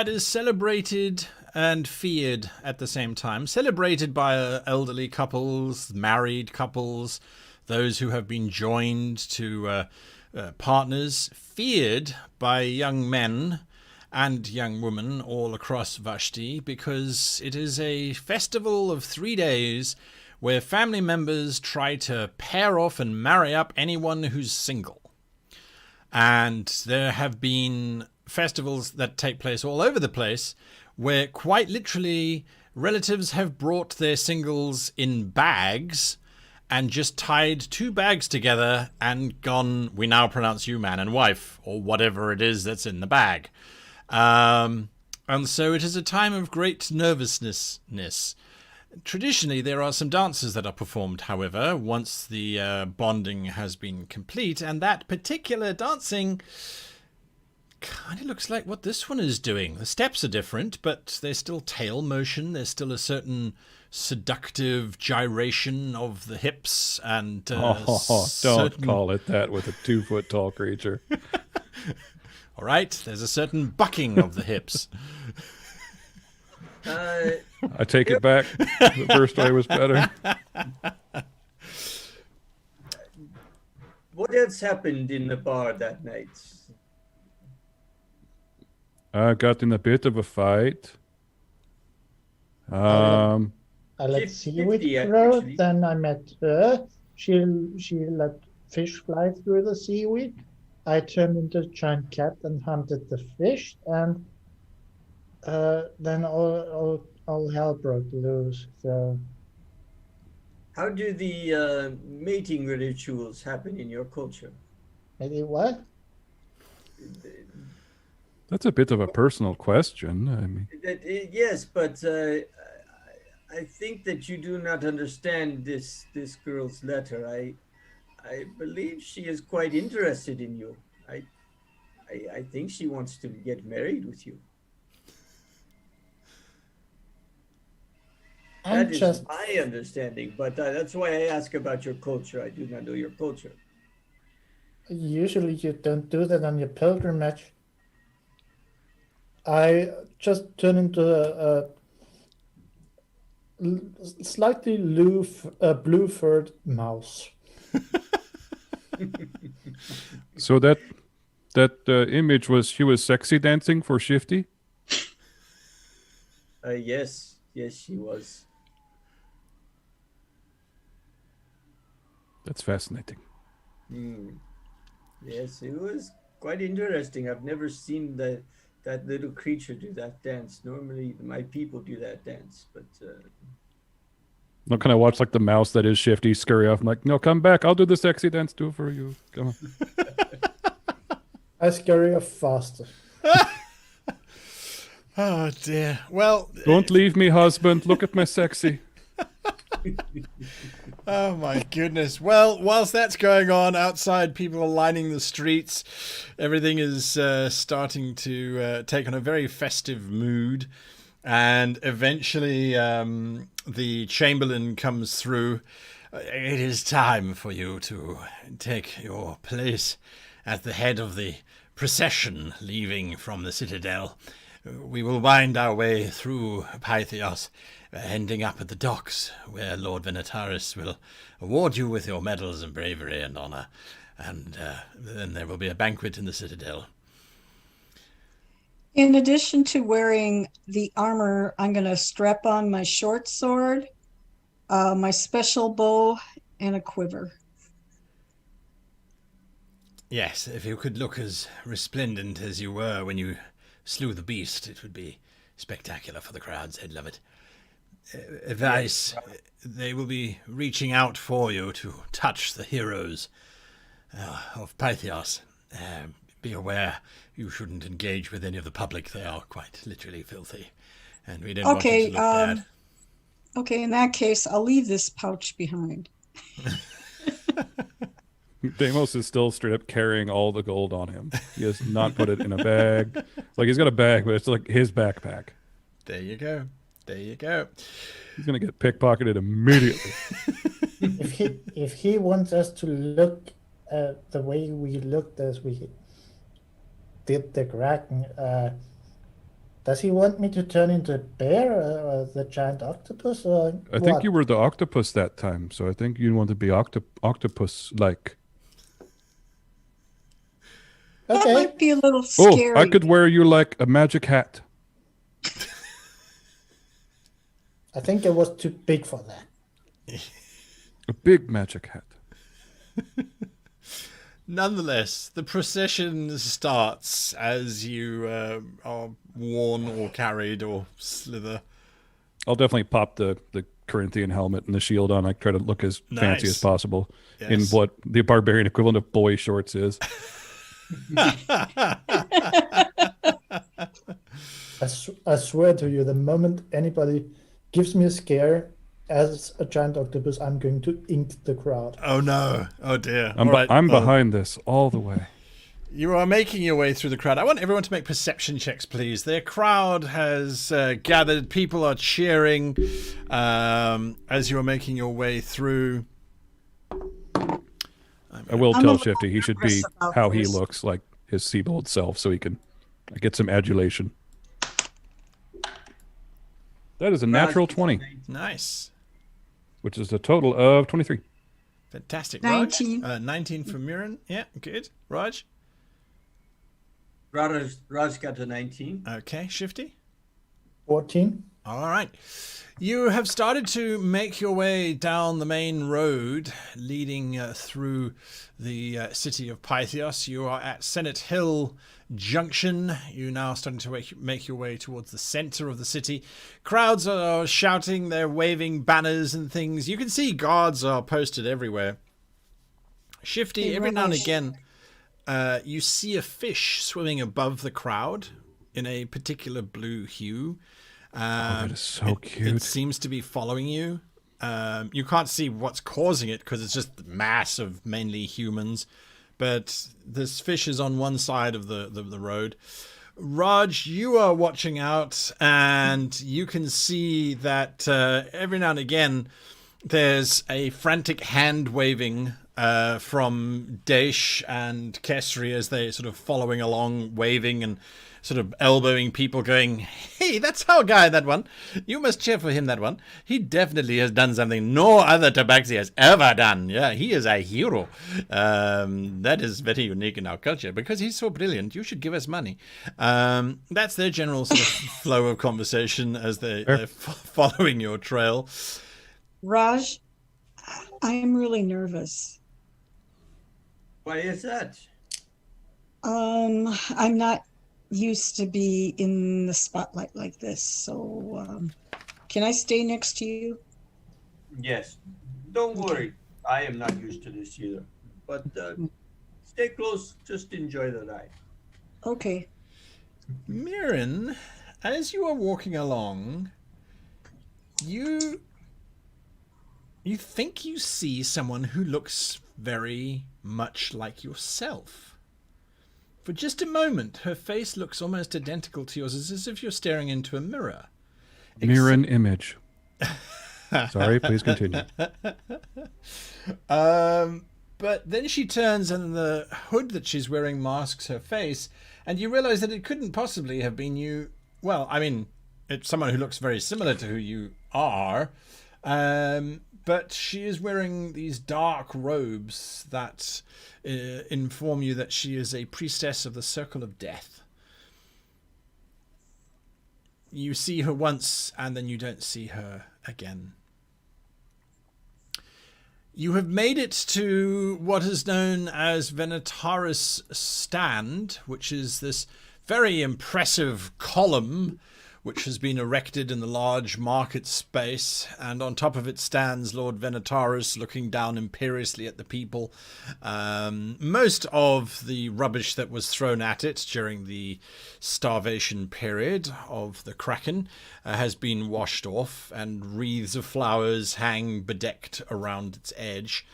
is celebrated and feared at the same time. Celebrated by elderly couples, married couples, those who have been joined to partners, feared by young men and young women all across Vashti, because it is a festival of 3 days where family members try to pair off and marry up anyone who's single. And there have been festivals that take place all over the place where quite literally relatives have brought their singles in bags and just tied 2 bags together and gone, we now pronounce you man and wife, or whatever it is that's in the bag. And so it is a time of great nervousness. Traditionally, there are some dances that are performed, however, once the bonding has been complete, and that particular dancing kind of looks like what this one is doing. The steps are different, but there's still tail motion. There's still a certain seductive gyration of the hips and Don't call it that with a 2-foot-tall creature. All right, there's a certain bucking of the hips. I take it back. The first way was better. What else happened in the bar that night? I got in a bit of a fight. I let see 50, with her, actually. then I met her. She let fish fly through the seaweed, I turned into a giant cat and hunted the fish, and then all hell broke loose. So How do the mating rituals happen in your culture? maybe what? That's a bit of a personal question. I mean, Yes, but I think that you do not understand this girl's letter. I believe she is quite interested in you. I think she wants to get married with you. I'm That is just my understanding, but that's why I ask about your culture. I do not know your culture. usually you don't do that on your pilgrimage. I just turn into slightly blue-furred mouse. so that image was she was sexy dancing for Shifty. Yes, she was. That's fascinating. Yes, it was quite interesting. I've never seen that little creature do that dance. Normally, my people do that dance, but I'll kind of watch like the mouse that is Shifty scurry off. I'm like, no, come back. I'll do the sexy dance too for you. Come on. I scurry off faster. Oh dear. Well, Don't leave me, husband. Look at my sexy. oh my goodness. Well, whilst that's going on outside, people are lining the streets. Everything is starting to take on a very festive mood. And eventually the Chamberlain comes through. It is time for you to take your place at the head of the procession leaving from the citadel. We will wind our way through Pythos, ending up at the docks, where Lord Venataris will award you with your medals and bravery and honour. And then there will be a banquet in the citadel. In addition to wearing the armor, I'm going to strap on my short sword, my special bow, and a quiver. Yes, if you could look as resplendent as you were when you slew the beast, it would be spectacular for the crowds. They'd love it. Advice, they will be reaching out for you to touch the heroes of Pythos. Be aware you shouldn't engage with any of the public. They are quite literally filthy, and we don't want you to look bad. Okay, in that case, I'll leave this pouch behind. Deimos is still straight up carrying all the gold on him. He has not put it in a bag. It's like he's got a bag, but it's like his backpack. There you go. There you go. He's gonna get pickpocketed immediately. If he wants us to look the way we looked as we did the Kraken, does he want me to turn into a bear or the giant octopus? Or I think you were the octopus that time, so I think you want to be octopus-like. That Okay. might be a little scary. Oh, I could wear you like a magic hat. I think it was too big for that. A big magic hat. Nonetheless, the procession starts as you are worn or carried or slither. I'll definitely pop the Corinthian helmet and the shield on. I try to look as fancy as possible in Yes. what the barbarian equivalent of boy shorts is. I swear to you, the moment anybody gives me a scare as a giant octopus, I'm going to ink the crowd. Oh no. Oh dear. I'm, All right. I'm behind this all the way. You are making your way through the crowd. I want everyone to make perception checks, please. Their crowd has gathered. People are cheering as you are making your way through. I will I'm tell a little Shifty he should be nervous about how he this. looks, like his Seabold self, so he can get some adulation. That is a natural 20, Nice. which is a total of 23. Fantastic. 19. Raj? 19 for Mirren. Yeah, good. Raj? Raj got to 19. Okay. Shifty? 14. All right. You have started to make your way down the main road leading through the city of Pythos. You are at Senate Hill Junction. You're now starting to make your way towards the center of the city. Crowds are shouting, they're waving banners and things. You can see guards are posted everywhere. Shifty, every now and again, you see a fish swimming above the crowd in a particular blue hue. That is so cute. It seems to be following you. You can't see what's causing it because it's just the mass of mainly humans. But this fish is on one side of the road. Raj, you are watching out, and you can see that every now and again there's a frantic hand waving from Desh and Kesri as they sort of following along, waving and sort of elbowing people, going, "Hey, that's our guy, that one. You must cheer for him, that one. He definitely has done something no other tabaxi has ever done. Yeah, he is a hero. That is very unique in our culture because he's so brilliant. You should give us money." That's their general sort of flow of conversation as they're following your trail. Raj, I am really nervous. Why is that? I'm not used to be in the spotlight like this, so can I stay next to you? Yes. Don't worry. I am not used to this either. But stay close. Just enjoy the ride. Okay. Mirren, as you are walking along, you think you see someone who looks very much like yourself. For just a moment, her face looks almost identical to yours, as if you're staring into a mirror. Mirren image. Sorry, please continue. But then she turns and the hood that she's wearing masks her face, and you realize that it couldn't possibly have been you. Well, I mean, it's someone who looks very similar to who you are. But she is wearing these dark robes that inform you that she is a priestess of the Circle of Death. You see her once, and then you don't see her again. You have made it to what is known as Venataris Stand, which is this very impressive column which has been erected in the large market space, and on top of it stands Lord Venataris looking down imperiously at the people. Most of the rubbish that was thrown at it during the starvation period of the Kraken has been washed off, and wreaths of flowers hang bedecked around its edge.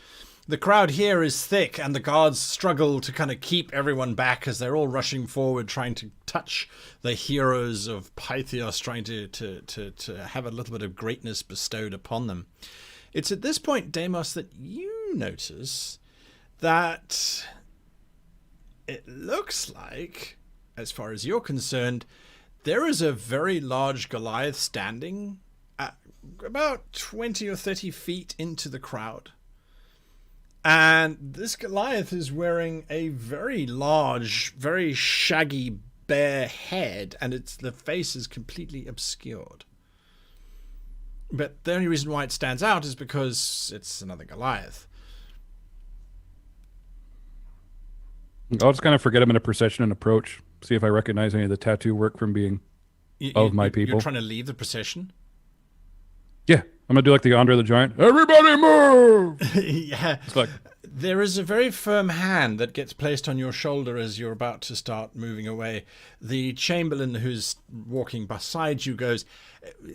The crowd here is thick, and the guards struggle to kind of keep everyone back as they're all rushing forward, trying to touch the heroes of Pythos, trying to have a little bit of greatness bestowed upon them. It's at this point, Deimos, that you notice that it looks like, as far as you're concerned, there is a very large Goliath standing at about 20 or 30 feet into the crowd. And this Goliath is wearing a very large, very shaggy, bare head, and the face is completely obscured. But the only reason why it stands out is because it's another Goliath. I'll just kind of forget him in a procession and approach, see if I recognize any of the tattoo work from being of my people. You're trying to leave the procession? Yeah, I'm gonna do like the Andre the Giant. Everybody move! Yeah. It's like, there is a very firm hand that gets placed on your shoulder as you're about to start moving away. The Chamberlain who's walking beside you goes,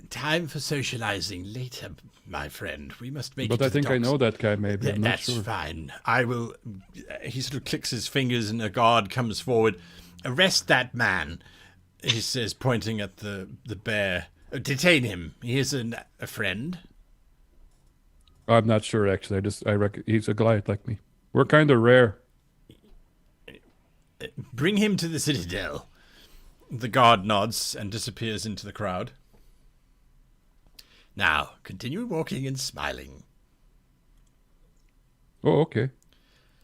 "Time for socializing later, my friend. We must make it to but I the think I docks." know that guy, maybe. I'm not That's sure. fine. I will. He sort of clicks his fingers and a guard comes forward. "Arrest that man," he says, pointing at the bear. "Detain him. He is a friend." I'm not sure, actually. I reckon he's a Goliath like me. We're kind of rare. "Bring him to the citadel." The guard nods and disappears into the crowd. "Now, continue walking and smiling." Oh, okay.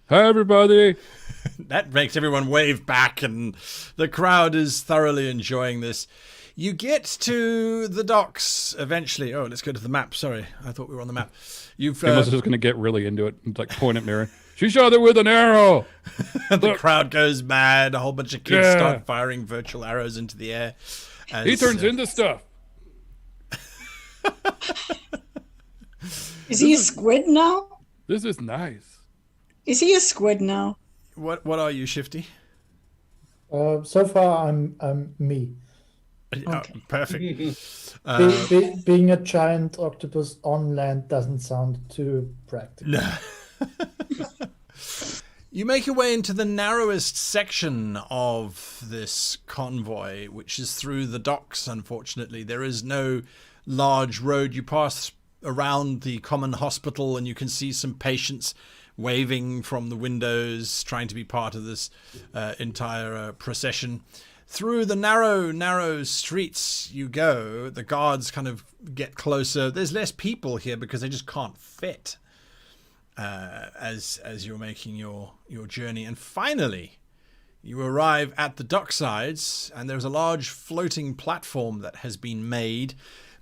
Hi, everybody. That makes everyone wave back, and the crowd is thoroughly enjoying this. You get to the docks eventually. Oh, let's go to the map. Sorry, I thought we were on the map. You've Amos is going to get really into it and like point at Mira. She shot it with an arrow. the crowd goes mad. A whole bunch of kids Yeah. start firing virtual arrows into the air. He turns into stuff. Is he a squid now? This is nice. Is he a squid now? What are you, Shifty? So far, I'm me. Okay. Perfect. Being a giant octopus on land doesn't sound too practical. No. You make your way into the narrowest section of this convoy, which is through the docks, unfortunately. There is no large road. You pass around the common hospital and you can see some patients waving from the windows, trying to be part of this entire procession. Through the narrow streets you go. The guards kind of get closer. There's less people here because they just can't fit. As you're making your journey, and finally you arrive at the docksides, and there's a large floating platform that has been made,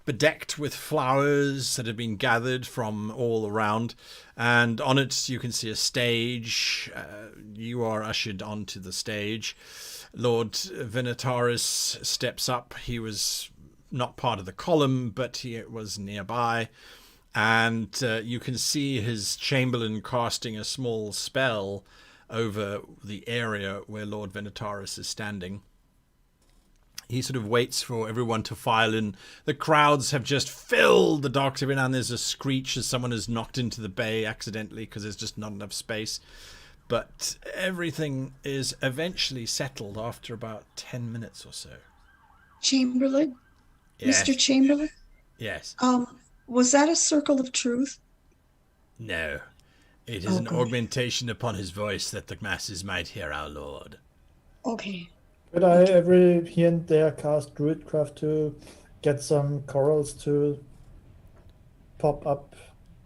bedecked with flowers that have been gathered from all around, and on it you can see a stage. You are ushered onto the stage. Lord Venetaris steps up. He was not part of the column, but he was nearby. And you can see his chamberlain casting a small spell over the area where Lord Venetaris is standing. He sort of waits for everyone to file in. The crowds have just filled the docks. Every now and then there's a screech as someone is knocked into the bay accidentally because there's just not enough space. But everything is eventually settled after about 10 minutes or so. Chamberlain? Yes. Mr. Chamberlain? Yes. Was that a circle of truth? No. It is an good. augmentation upon his voice that the masses might hear our Lord. Okay. Could I every here and there cast Druidcraft to get some corals to pop up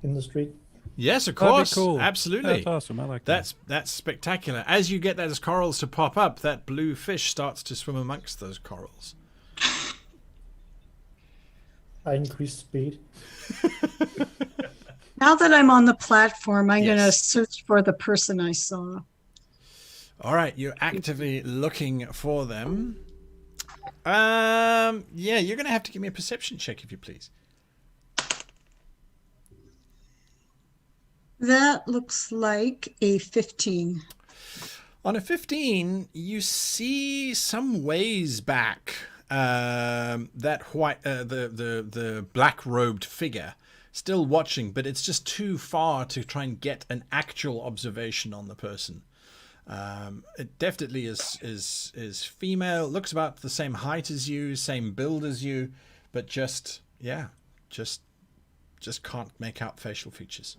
in the street? Yes, of That'd be course. cool. Absolutely. That's awesome. I like that. That's spectacular. As you get those corals to pop up, that blue fish starts to swim amongst those corals. I increase speed. Now that I'm on the platform, I'm going to Yes. search for the person I saw. All right, you're actively looking for them. Yeah, you're going to have to give me a perception check, if you please. That looks like a 15. On a 15, you see some ways back that white, the black-robed figure still watching, but it's just too far to try and get an actual observation on the person. It definitely is female. Looks about the same height as you, same build as you, but just can't make out facial features.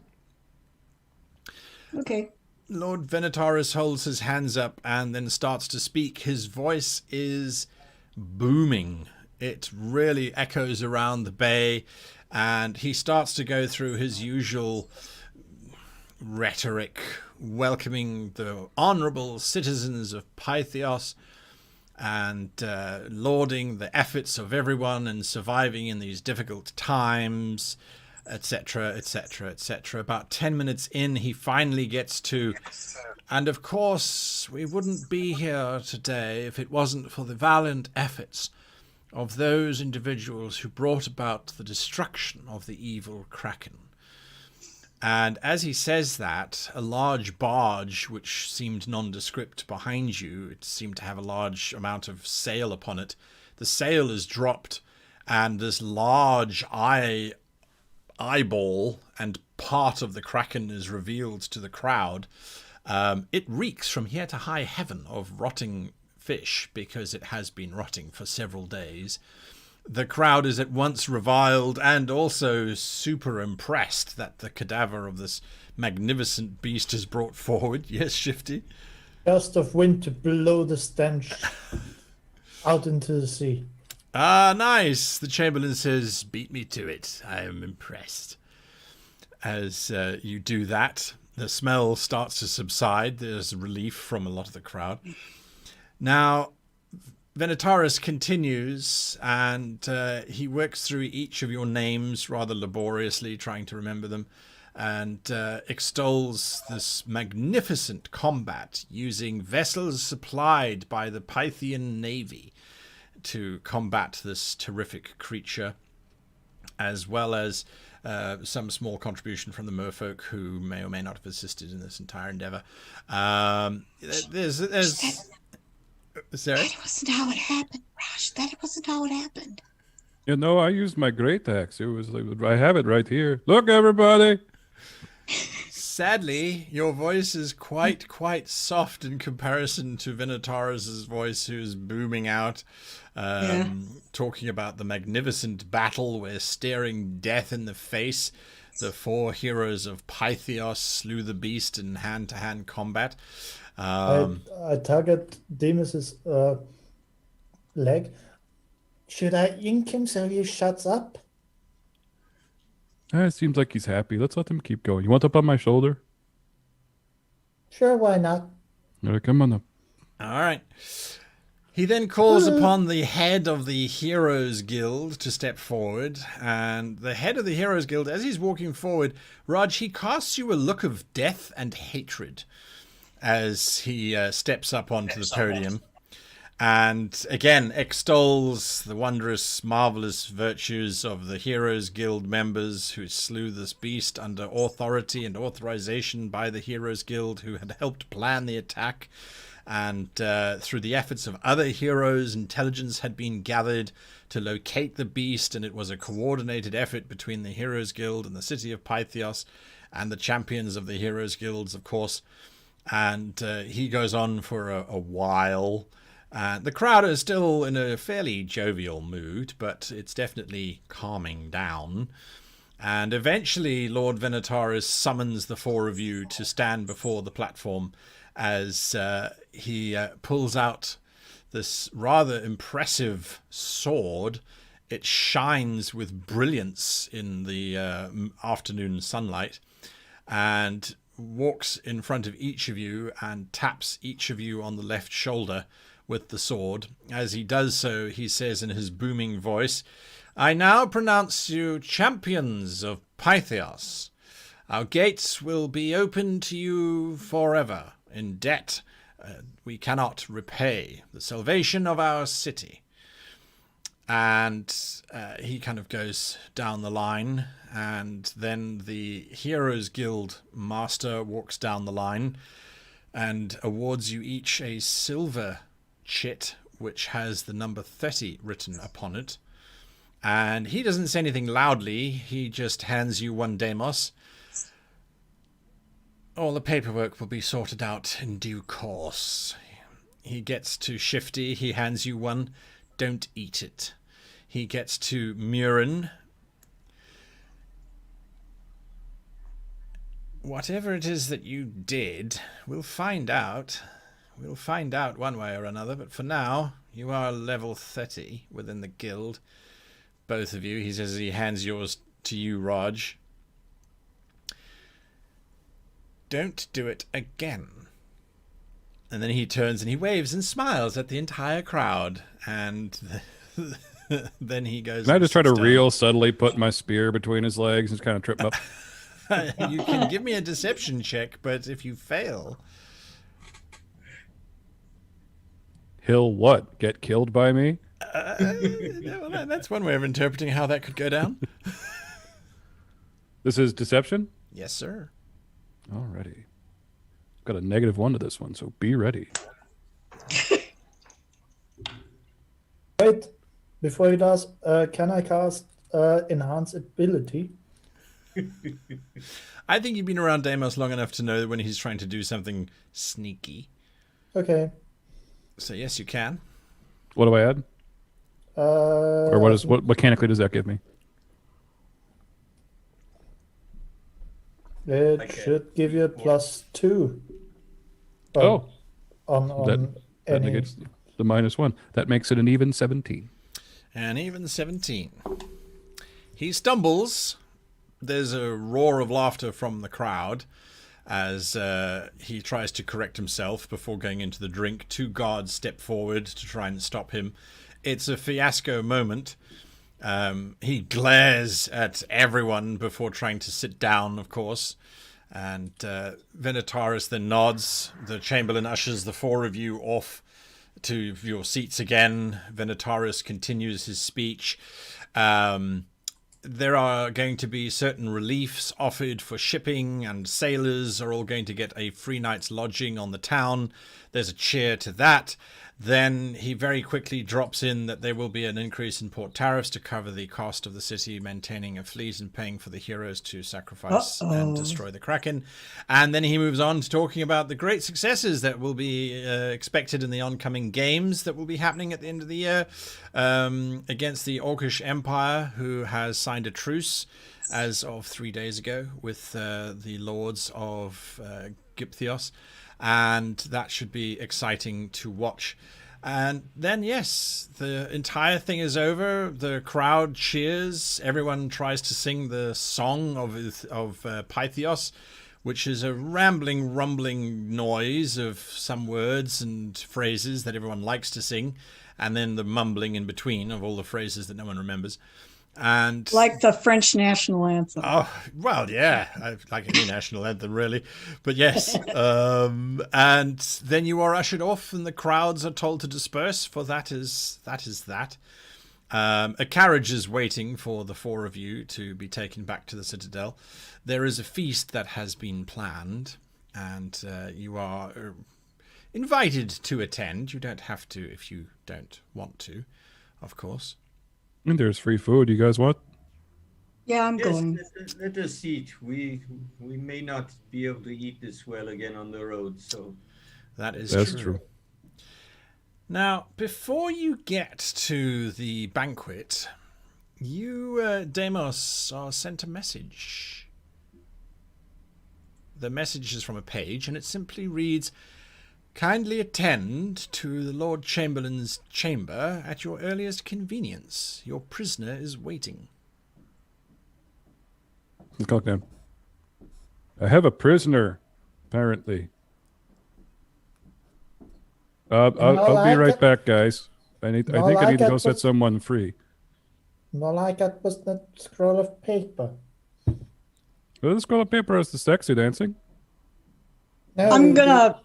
Okay. Lord Venetaris holds his hands up and then starts to speak. His voice is booming. It really echoes around the bay, and he starts to go through his usual rhetoric, welcoming the honorable citizens of Pythos and lauding the efforts of everyone in surviving in these difficult times, etc., etc., etc. About 10 minutes in, he finally gets to, and of course, we wouldn't be here today if it wasn't for the valiant efforts of those individuals who brought about the destruction of the evil Kraken. And as he says that, a large barge, which seemed nondescript behind you, it seemed to have a large amount of sail upon it. The sail is dropped, and this large eyeball and part of the Kraken is revealed to the crowd. It reeks from here to high heaven of rotting fish, because it has been rotting for several days. The crowd is at once reviled and also super impressed that the cadaver of this magnificent beast is brought forward. Yes, Shifty? Gust of wind to blow the stench out into the sea. Ah, nice. The Chamberlain says, beat me to it. I am impressed. As you do that, the smell starts to subside. There's relief from a lot of the crowd. Now, Venetaris continues, and he works through each of your names rather laboriously, trying to remember them, and extols this magnificent combat using vessels supplied by the Pythian navy to combat this terrific creature, as well as some small contribution from the merfolk who may or may not have assisted in this entire endeavor. Sorry? That wasn't how it happened, Raj. That wasn't how it happened. You know, I used my great axe. It was like, I have it right here. Look, everybody. Sadly, your voice is quite soft in comparison to Venetaris' voice, who's booming out, talking about the magnificent battle where, staring death in the face, the 4 heroes of Pythos slew the beast in hand-to-hand combat. I target Demus's leg. Should I ink him so he shuts up? It seems like he's happy. Let's let him keep going. You want up on my shoulder? Sure, why not? All right, come on up. All right. He then calls upon the head of the Heroes Guild to step forward, and the head of the Heroes Guild, as he's walking forward, Raj, he casts you a look of death and hatred as he steps up onto the podium, and again extols the wondrous, marvelous virtues of the Heroes Guild members who slew this beast under authority and authorization by the Heroes Guild, who had helped plan the attack. And through the efforts of other heroes, intelligence had been gathered to locate the beast, and it was a coordinated effort between the Heroes Guild and the city of Pythos and the champions of the Heroes Guilds, of course. And he goes on for a while. The crowd is still in a fairly jovial mood, but it's definitely calming down. And eventually Lord Venetaris summons the 4 of you to stand before the platform as he pulls out this rather impressive sword. It shines with brilliance in the afternoon sunlight, and walks in front of each of you and taps each of you on the left shoulder with the sword. As he does so, he says in his booming voice, "I now pronounce you champions of Pythos. Our gates will be open to you forever. In debt we cannot repay. The salvation of our city." And he kind of goes down the line, and then the Heroes Guild master walks down the line and awards you each a silver chit which has the number 30 written upon it. And he doesn't say anything loudly, he just hands you one demos. All the paperwork will be sorted out in due course. He gets to Shifty, he hands you one. Don't eat it. He gets to Murin. Whatever it is that you did, we'll find out. We'll find out one way or another, but for now, you are level 30 within the guild. Both of you, he says, he hands yours to you, Raj. Don't do it again. And then he turns and he waves and smiles at the entire crowd, and then he goes. Can I just try to real subtly put my spear between his legs and just kind of trip him up? You can give me a deception check, but if you fail, he'll what? Get killed by me? well, that's one way of interpreting how that could go down. This is deception? Yes, sir. Alrighty. Got a -1 to this one, so be ready. Wait, before he does, can I cast Enhance Ability? I think you've been around Deimos long enough to know that when he's trying to do something sneaky. Okay. So yes, you can. What do I add? Or what mechanically does that give me? It should give you a +2. Oh. On That any... negates the -1. That makes it an even 17. And even 17. He stumbles. There's a roar of laughter from the crowd. as he tries to correct himself before going into the drink. 2 guards step forward to try and stop him. It's a fiasco moment. He glares at everyone before trying to sit down, of course. And Venetaris then nods. The Chamberlain ushers the 4 of you off to your seats again. Venetaris continues his speech. There are going to be certain reliefs offered for shipping, and sailors are all going to get a free night's lodging on the town. There's a cheer to that. Then he very quickly drops in that there will be an increase in port tariffs to cover the cost of the city maintaining a fleet and paying for the heroes to sacrifice and destroy the Kraken. And then he moves on to talking about the great successes that will be expected in the oncoming games that will be happening at the end of the year against the Orcish Empire, who has signed a truce as of 3 days ago with the lords of Gyptheos. And that should be exciting to watch. And then, yes, the entire thing is over. The crowd cheers. Everyone tries to sing the song of Pythos, which is a rambling, rumbling noise of some words and phrases that everyone likes to sing, and then the mumbling in between of all the phrases that no one remembers. And like the French national anthem. Oh, well, yeah, like any national anthem, really. But yes. And then you are ushered off and the crowds are told to disperse, for that is that. A carriage is waiting for the 4 of you to be taken back to the Citadel. There is a feast that has been planned, and you are invited to attend. You don't have to if you don't want to, of course. And there's free food. You guys want? Yeah, I'm going. Let us eat. We may not be able to eat this well again on the road, so That's true. Now, before you get to the banquet, you, Deimos, are sent a message. The message is from a page, and it simply reads, "Kindly attend to the Lord Chamberlain's chamber at your earliest convenience. Your prisoner is waiting." Let's go down. I have a prisoner, apparently. I'll be right back, guys. I think I need to go set someone free. All I got was the scroll of paper. Well, the scroll of paper is the sexy dancing. No, I'm gonna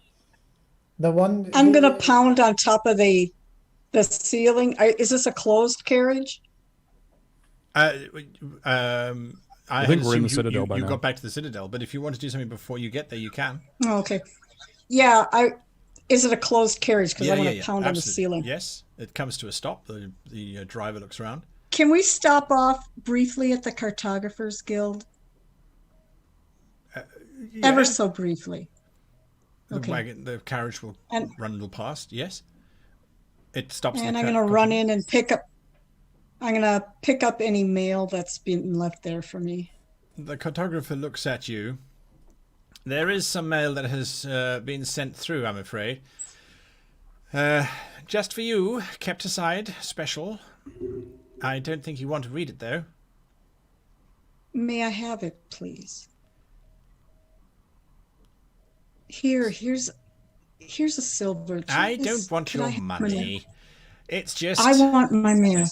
pound on top of the ceiling. Is this a closed carriage? I think we're in the Citadel by now. You got back to the Citadel, but if you want to do something before you get there, you can. Oh, okay. Yeah, is it a closed carriage? Because I want to pound on the ceiling. Yes, it comes to a stop. The driver looks around. Can we stop off briefly at the Cartographers Guild? Yeah. Ever so briefly. The carriage will run past. Yes, it stops. And I'm going to run in and pick up. I'm going to pick up any mail that's been left there for me. The cartographer looks at you. There is some mail that has been sent through, I'm afraid. Just for you, kept aside, special. I don't think you want to read it, though. May I have it, please? Here's a silver. I don't want your money. It's just... I want my mail.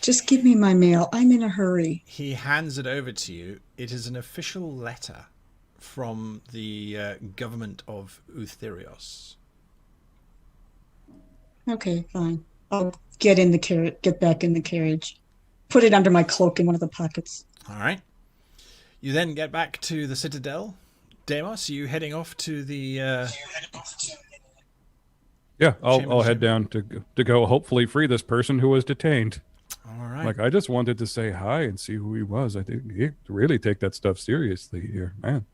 Just give me my mail. I'm in a hurry. He hands it over to you. It is an official letter from the government of Utherios. Okay, fine. I'll get back in the carriage. Put it under my cloak in one of the pockets. All right. You then get back to the Citadel. Deimos, are you heading off to the... Yeah, I'll head down to go hopefully free this person who was detained. All right. Like, I just wanted to say hi and see who he was. I think he really take that stuff seriously here, man.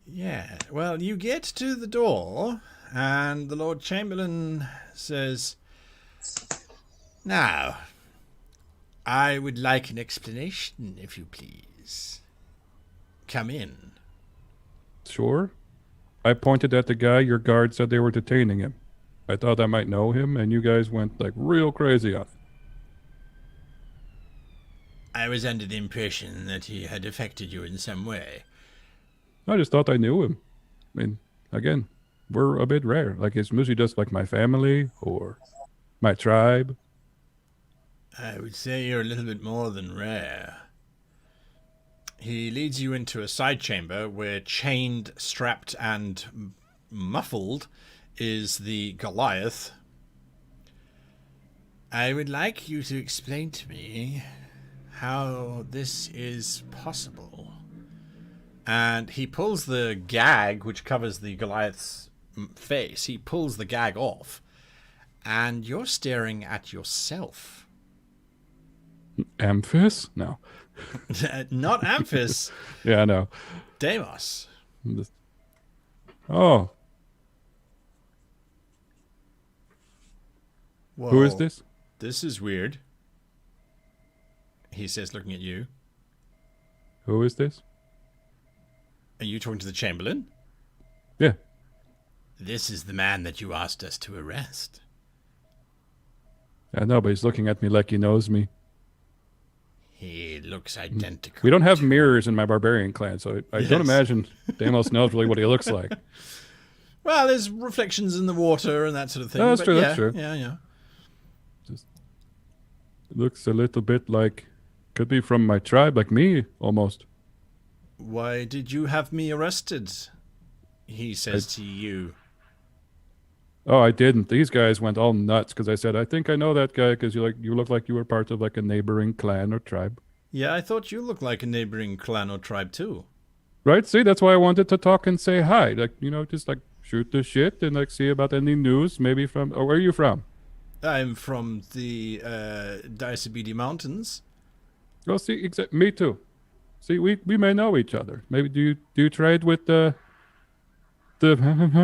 Yeah, well, you get to the door, and the Lord Chamberlain says, "Now, I would like an explanation, if you please. Come in." Sure. I pointed at the guy your guard said they were detaining him. I thought I might know him, and you guys went, like, real crazy on it. I was under the impression that he had affected you in some way. I just thought I knew him. I mean, again, we're a bit rare. Like, is Musi just like my family or my tribe? I would say you're a little bit more than rare. He leads you into a side chamber where chained, strapped, and muffled is the Goliath. I would like you to explain to me how this is possible. And he pulls the gag which covers the Goliath's face. He pulls the gag off. And you're staring at yourself. Amphis? No. Not Amphis. Yeah, I know. Deimos. Oh, Whoa. who is this? This is weird. He says, looking at you. Who is this? Are you talking to the Chamberlain? Yeah. This is the man that you asked us to arrest. I know, but he's looking at me like he knows me. He looks identical. We don't have to- mirrors in my barbarian clan, so I Yes. don't imagine Deimos knows really what he looks like. Well, there's reflections in the water and that sort of thing. Oh, that's but true, Yeah, that's true. Yeah. Looks a little bit like, could be from my tribe, like me, almost. Why did you have me arrested? He says to you. Oh, I didn't. These guys went all nuts because I said, I think I know that guy because you look like you were part of like a neighboring clan or tribe. Yeah, I thought you looked like a neighboring clan or tribe too. Right? See, that's why I wanted to talk and say hi. Like, just like shoot the shit and like see about any news, maybe from, or where are you from? I'm from the Diacebedi Mountains. Oh, see, me too. See, we may know each other. Maybe do you trade with the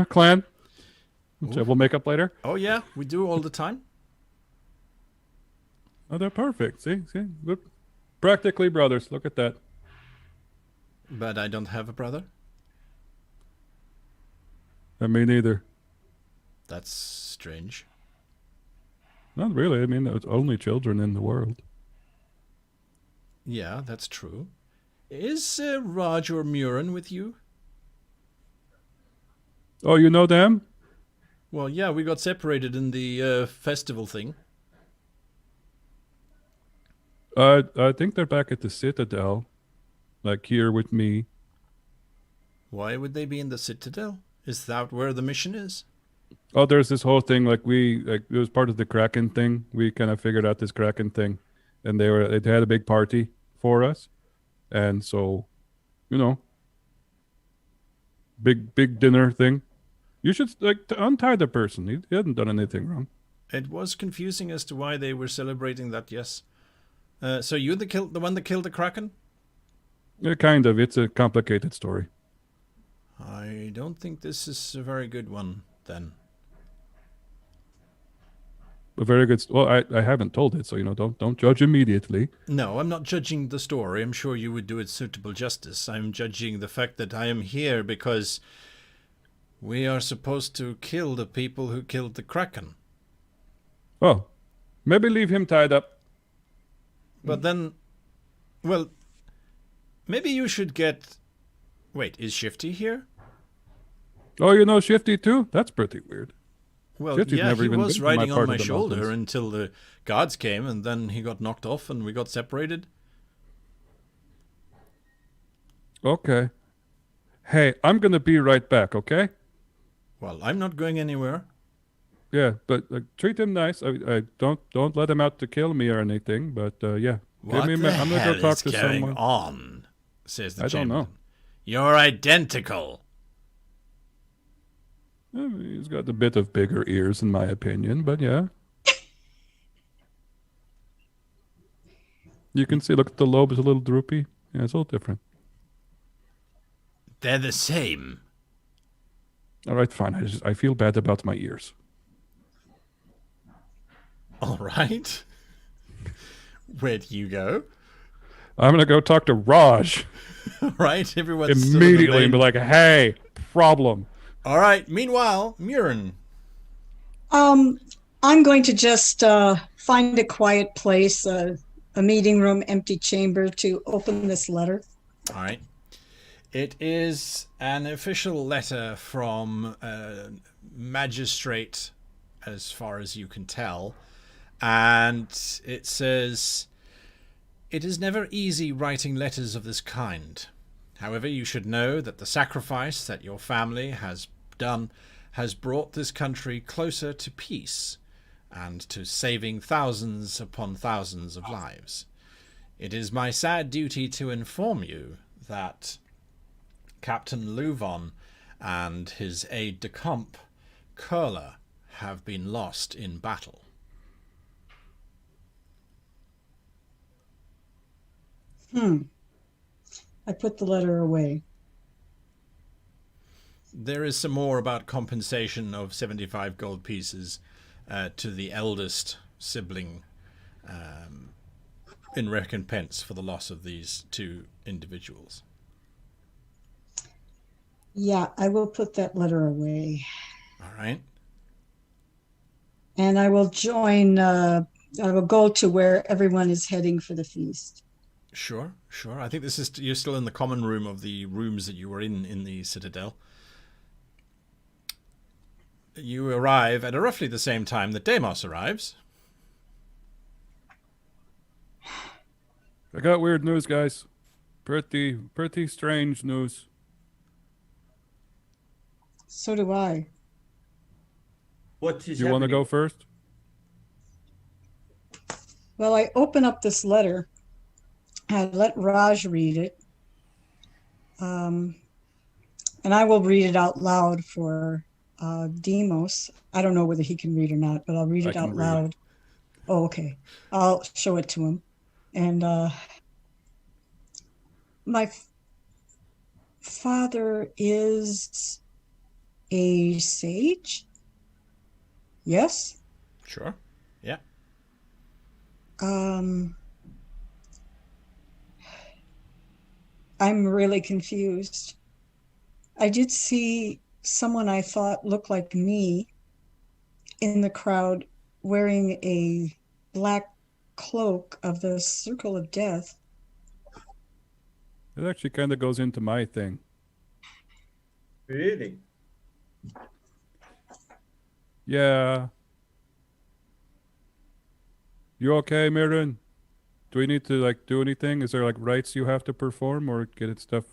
clan? Which we'll make up later. Oh yeah, we do all the time. Oh, they're perfect. See, we're practically brothers. Look at that. But I don't have a brother. Me neither. That's strange. Not really. I mean, there's only children in the world. Yeah, that's true. Is Raj or Murin with you? Oh, you know them? Well, yeah, we got separated in the festival thing. I think they're back at the Citadel, like here with me. Why would they be in the Citadel? Is that where the mission is? Oh, there's this whole thing like it was part of the Kraken thing. We kind of figured out this Kraken thing, and they had a big party for us, and so, big dinner thing. You should untie the person. He hadn't done anything wrong. It was confusing as to why they were celebrating that. Yes. So you're the one that killed the Kraken? Yeah, kind of. It's a complicated story. I don't think this is a very good one then. A very good. Well, I haven't told it, so don't judge immediately. No, I'm not judging the story. I'm sure you would do it suitable justice. I'm judging the fact that I am here because we are supposed to kill the people who killed the Kraken. Oh, maybe leave him tied up. But then, well, maybe you should get... Wait, is Shifty here? Oh, you know Shifty too? That's pretty weird. Well, Shifty's yeah, never he even was been to my riding part on my of the shoulder mountains. until the guards came, and then he got knocked off and we got separated. Okay. Hey, I'm gonna be right back, okay? Well, I'm not going anywhere. Yeah, but treat him nice. I don't let him out to kill me or anything. But yeah, What give me the I'm gonna hell go talk is to going someone. on? Says the I don't know. Chamberlain. You're identical. He's got a bit of bigger ears, in my opinion. But yeah, you can see. Look, at the lobe is a little droopy. Yeah, it's all different. They're the same. All right, fine. I feel bad about my ears. All right. Where do you go? I'm gonna go talk to Raj All right, everyone's still in the immediately and be main- like, "Hey, problem." All right. Meanwhile, Murin. I'm going to just find a quiet place, a meeting room, empty chamber to open this letter. All right. It is an official letter from a magistrate, as far as you can tell, and it says, "It is never easy writing letters of this kind. However, you should know that the sacrifice that your family has done has brought this country closer to peace and to saving thousands upon thousands of lives. It is my sad duty to inform you that Captain Louvon and his aide-de-camp, Curler, have been lost in battle." I put the letter away. There is some more about compensation of 75 gold pieces to the eldest sibling in recompense for the loss of these two individuals. Yeah, I will put that letter away. All right. And I will join, I will go to where everyone is heading for the feast. Sure. I think this is, you're still in the common room of the rooms that you were in the Citadel. You arrive at roughly the same time that Deimos arrives. I got weird news, guys. Pretty strange news. So do I. What is Do you want to go first? Well, I open up this letter. I let Raj read it. And I will read it out loud for Demos. I don't know whether he can read or not, but I'll read it out loud. Oh, okay. I'll show it to him. And my father is a sage? Yes? Sure. Yeah. I'm really confused. I did see someone I thought looked like me in the crowd wearing a black cloak of the Circle of Death. It actually kind of goes into my thing. Really? Yeah. You okay, Mirren? Do we need to do anything? Is there rites you have to perform or get it stuff?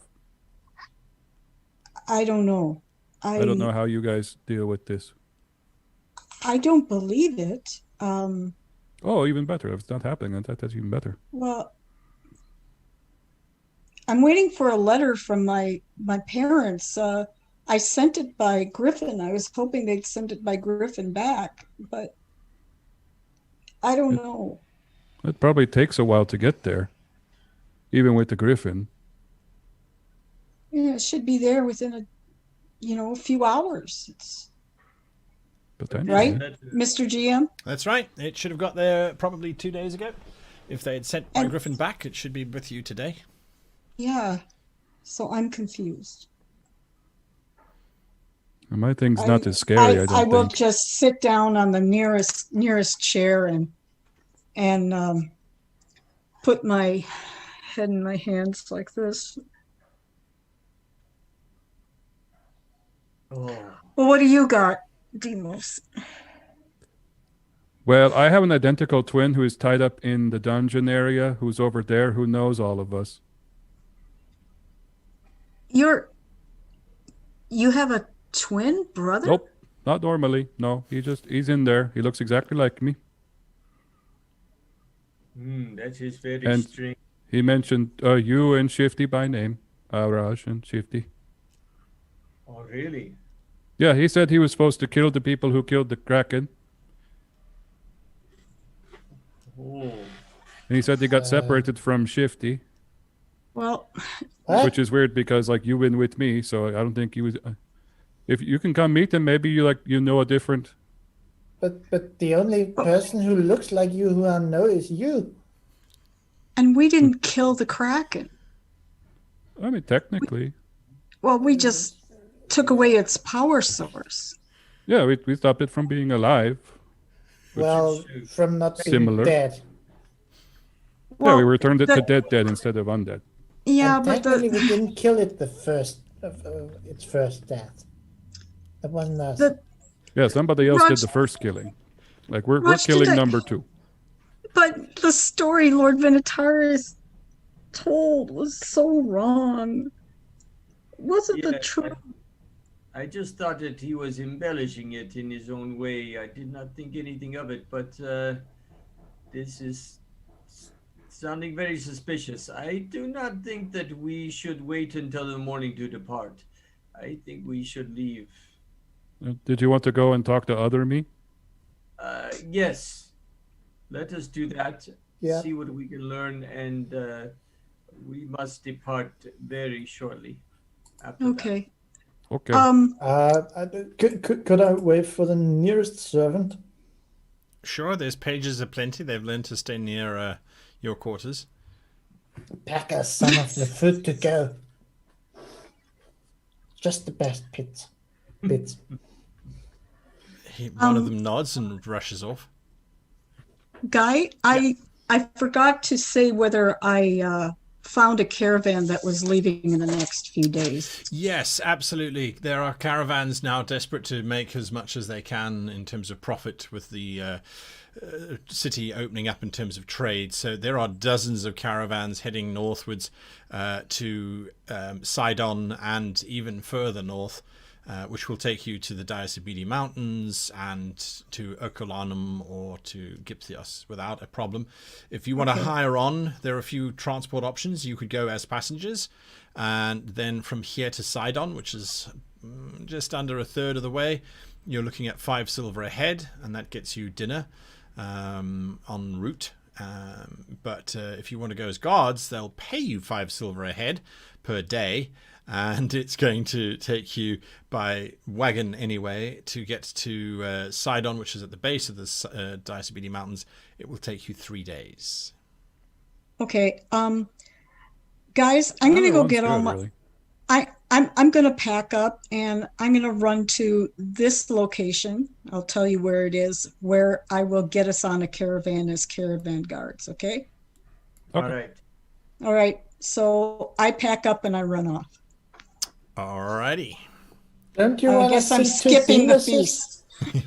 I don't know. I don't know how you guys deal with this. I don't believe it. Oh, even better. If it's not happening, that's even better. Well, I'm waiting for a letter from my parents. I sent it by Griffin. I was hoping they'd send it by Griffin back, but I don't know. It probably takes a while to get there, even with the Griffin. Yeah, it should be there within a few hours. It's Potentially. right, Mr. GM? That's right. It should have got there probably 2 days ago. If they had sent my Griffin back, it should be with you today. Yeah. So I'm confused. And my thing's not as scary, I don't I will think. just sit down on the nearest chair and put my head in my hands like this. Oh. Well, what do you got, Demos? Well, I have an identical twin who is tied up in the dungeon area, who's over there, who knows all of us. You have a twin brother? Nope, not normally. No, he's in there. He looks exactly like me. That is very And strange. he mentioned you and Shifty by name, Raj and Shifty. Oh, really? Yeah, he said he was supposed to kill the people who killed the Kraken. Oh. And he said he got separated from Shifty, Well, What? which is weird because you've been with me, so I don't think he was. If you can come meet him, maybe you know a different. But the only person who looks like you who I know is you. and we didn't kill the Kraken. I mean, technically, Well, we just took away its power source. yeah, we stopped it from being alive. Well, from not being Similar. dead. Yeah, we Well, returned it to that- dead instead of undead. Yeah, And but technically, we didn't kill it its first death. That wasn't us. Yeah, somebody else did Raj- the first killing. Like we're Raj, did killing I- number 2. but the story Lord Vinataris told was so wrong. Wasn't the Yeah, truth? I just thought that he was embellishing it in his own way. I did not think anything of it, but this is sounding very suspicious. I do not think that we should wait until the morning to depart. I think we should leave. Did you want to go and talk to other me? Yes, let us do that. Yeah. See what we can learn, and we must depart very shortly. After Okay. Okay. Could I wait for the nearest servant? Sure, there's pages aplenty. They've learned to stay near your quarters. Pack us some of the food to go. Just the best bits. One of them nods and rushes off. Guy, I forgot to say whether I found a caravan that was leaving in the next few days. Yes, absolutely. There are caravans now desperate to make as much as they can in terms of profit with the city opening up in terms of trade. So there are dozens of caravans heading northwards to Sidon and even further north, which will take you to the Diacibidi Mountains and to Ocolanum or to Gypthios without a problem. If you want to hire on, there are a few transport options. You could go as passengers, and then from here to Sidon, which is just under a third of the way, you're looking at 5 silver a head, and that gets you dinner en route. But if you want to go as guards, they'll pay you 5 silver a head per day, and it's going to take you by wagon anyway to get to Sidon, which is at the base of the Diacibidi Mountains. It will take you 3 days. Okay. Guys, I'm gonna go get all my. Really. I'm gonna pack up and I'm gonna run to this location. I'll tell you where it is, where I will get us on a caravan as caravan guards. Okay. All Okay. right. All right. So I pack up and I run off. Alrighty. Don't you I want to guess I'm see two skipping the Venuses? feast.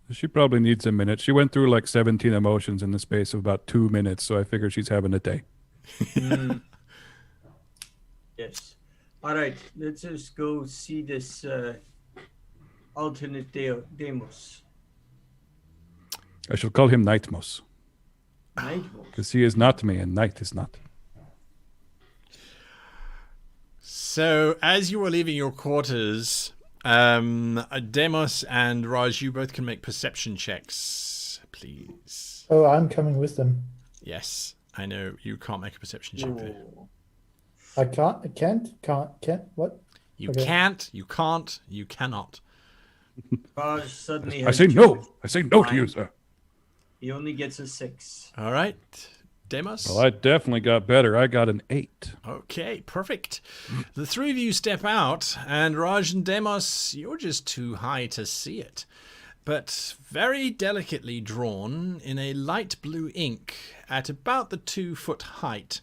She probably needs a minute. She went through like 17 emotions in the space of about 2 minutes, so I figure she's having a day. Yes. All right. Let's just go see this alternate Demos. I shall call him Nightmos, Nightmos. because he is not me and night is not. So as you are leaving your quarters, Demos and Raj, you both can make perception checks, please. Oh, I'm coming with them. Yes, I know you can't make a perception check there. I can't. What? You Okay. can't, you can't, you cannot. Raj suddenly I has say two. no. I say no to you, Fine. sir. He only gets a 6. All right, Demos. Well, I definitely got better. I got an 8. Okay, perfect. The three of you step out, and Raj and Demos, you're just too high to see it. But very delicately drawn in a light blue ink at about the 2-foot height,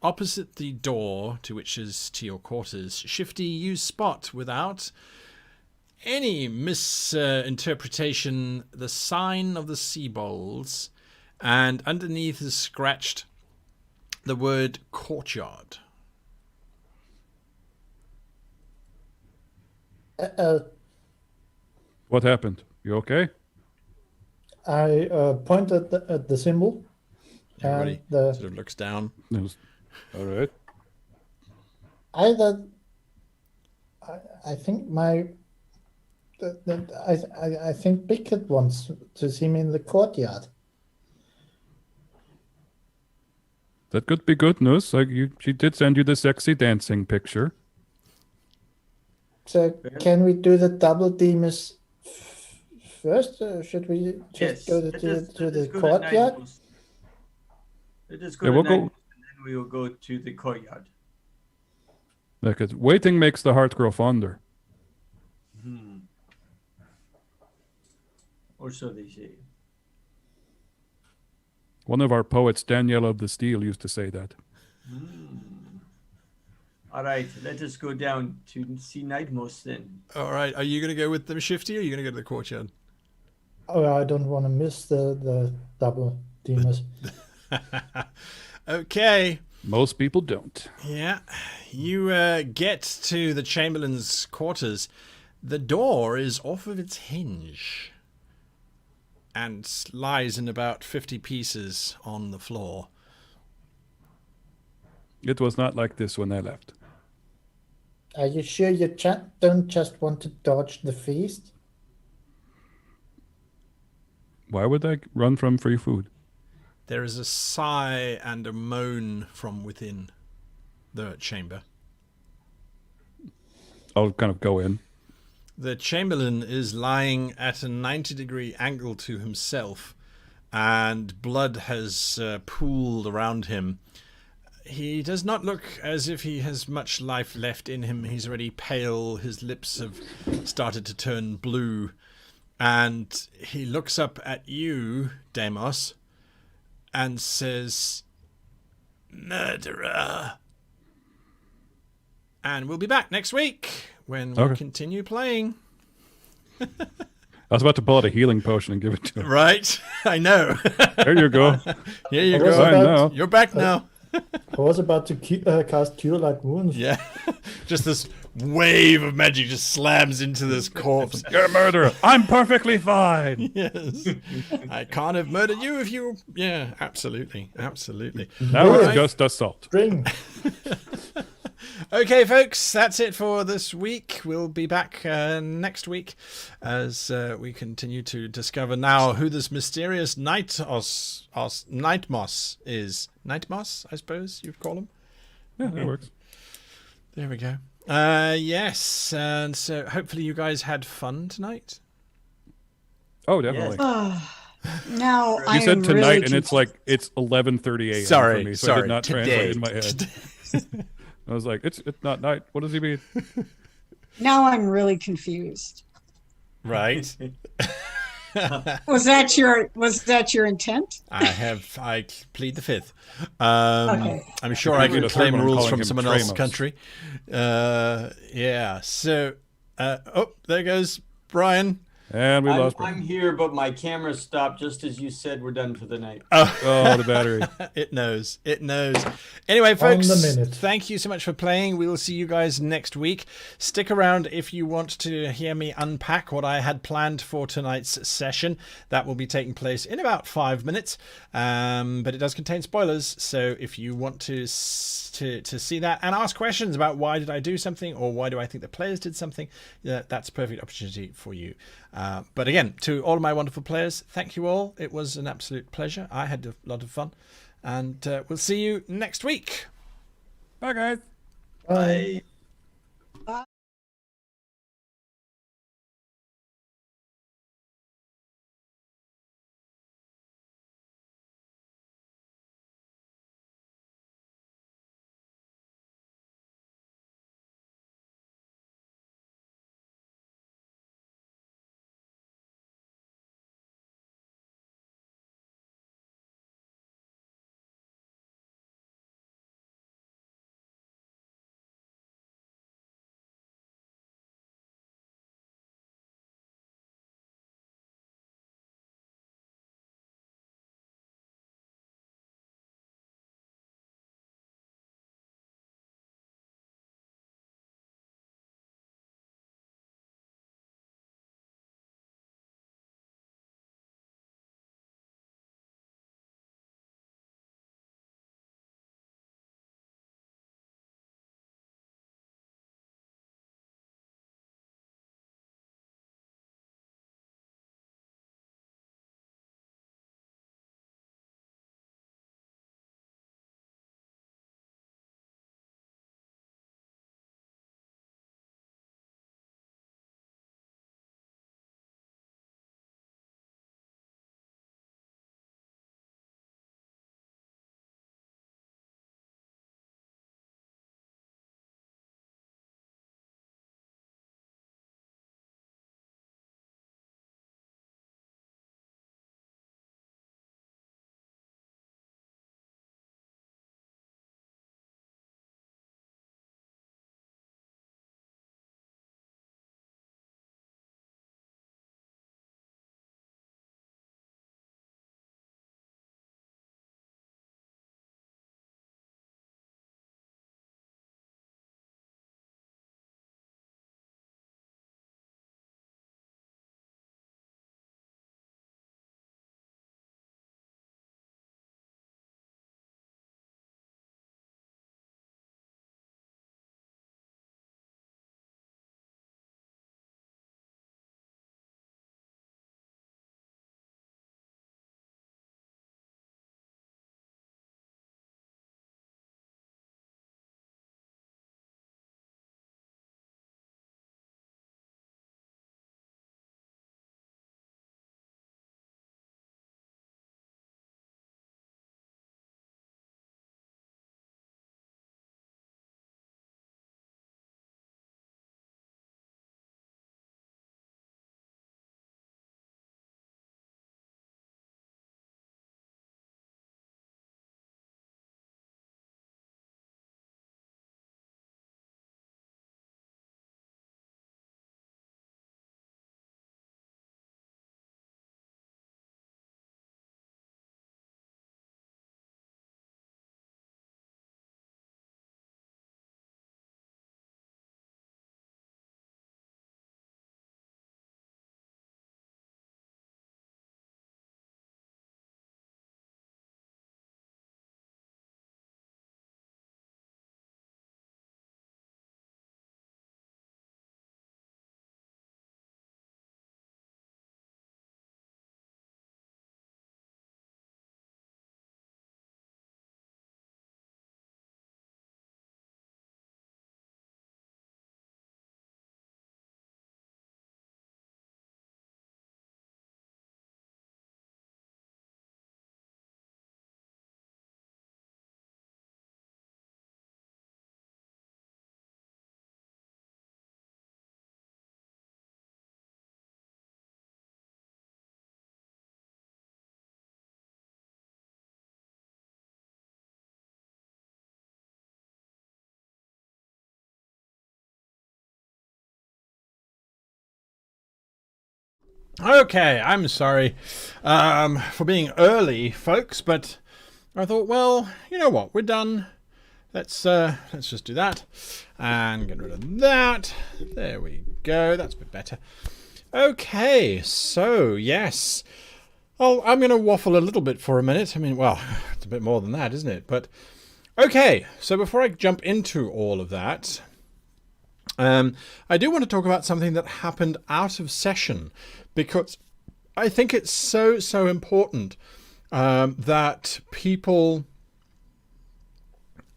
opposite the door to which is to your quarters, Shifty, you spot without any misinterpretation the sign of the Seabolds, and underneath is scratched the word courtyard. What happened? You okay? I pointed at the symbol. Everybody And the, sort of looks down. It was- all right. I think I think Bickett wants to see me in the courtyard. That could be good news. She did send you the sexy dancing picture. So can we do the double Demas first? Or should we just go to the courtyard? Let us go Yeah, to we'll go- Nightmos, and then we will go to the courtyard. Because waiting makes the heart grow fonder. Or so they say. One of our poets, Daniel of the Steel, used to say that. All right, let us go down to see Nightmost then. All right, are you going to go with them shifty, or are you going to go to the courtyard? Oh, I don't want to miss the double demons. Okay. Most people don't. Yeah, you get to the Chamberlain's quarters. The door is off of its hinge and lies in about 50 pieces on the floor. It was not like this when I left. Are you sure you don't just want to dodge the feast? Why would I run from free food? There is a sigh and a moan from within the chamber. I'll kind of go in. The Chamberlain is lying at a 90-degree angle to himself, and blood has pooled around him. He does not look as if he has much life left in him. He's already pale. His lips have started to turn blue. And he looks up at you, Deimos, and says, "Murderer." And we'll be back next week when we continue playing. I was about to pull out a healing potion and give it to him. Right? I know. There you go. Here you I was go. about- You're back now. I was about to cast Cure Light Wounds. Yeah. Just this wave of magic just slams into this corpse. You're a murderer. I'm perfectly fine. Yes. I can't have murdered you if you... Yeah, absolutely. Absolutely. Now it's Right. just assault. String. Okay, folks, that's it for this week. We'll be back next week as we continue to discover now who this mysterious Nightmoss is. Nightmoss, I suppose you'd call him. Yeah, that works. There we go. Yes, and so hopefully you guys had fun tonight. Oh, definitely. Now I You said am tonight, really and it's like it's 11:30 a.m. Sorry, for me, so I sorry. did not Today. translate in my head. I was like, it's not night. What does he mean? now I'm really confused. Right. Was that your intent? I plead the fifth. I'm sure I Maybe can the claim third one, rules calling from him someone else's Tramos. country. Yeah. So, there goes Brian. And we lost. I'm here, but my camera stopped just as you said we're done for the night. Oh, the battery. It knows. It knows. Anyway, folks, the minute. thank you so much for playing. We will see you guys next week. Stick around if you want to hear me unpack what I had planned for tonight's session. That will be taking place in about 5 minutes, but it does contain spoilers. So if you want to see that and ask questions about why did I do something or why do I think the players did something, that's a perfect opportunity for you. But again, to all of my wonderful players, thank you all. It was an absolute pleasure. I had a lot of fun. And we'll see you next week. Bye, guys. Bye. Okay, I'm sorry for being early, folks, but I thought, well, you know what, we're done. Let's just do that and get rid of that. There we go. That's a bit better. Okay, so yes. Oh, I'm going to waffle a little bit for a minute. I mean, well, it's a bit more than that, isn't it? But okay, so before I jump into all of that, I do want to talk about something that happened out of session, because I think it's so important that people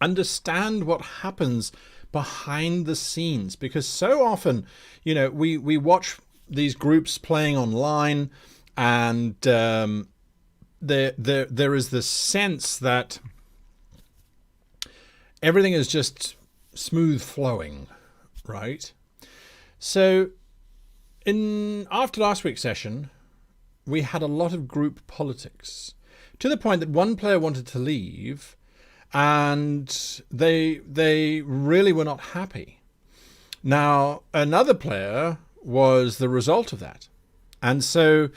understand what happens behind the scenes, because so often, you know, we watch these groups playing online, and there is this sense that everything is just smooth flowing, right? So after last week's session, we had a lot of group politics, to the point that one player wanted to leave, and they really were not happy. Now, another player was the result of that. And so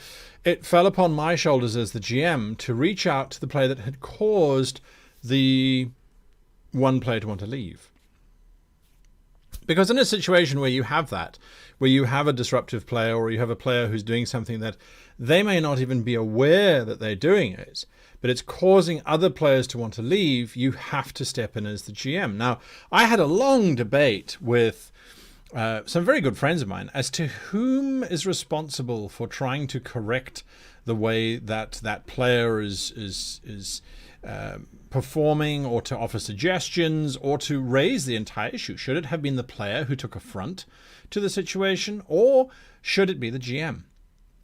it fell upon my shoulders as the GM to reach out to the player that had caused the one player to want to leave. Because in a situation where you have that, where you have a disruptive player, or you have a player who's doing something that they may not even be aware that they're doing it, but it's causing other players to want to leave, you have to step in as the GM. Now, I had a long debate with some very good friends of mine as to whom is responsible for trying to correct the way that that player is performing, or to offer suggestions, or to raise the entire issue. Should it have been the player who took affront to the situation, or should it be the GM?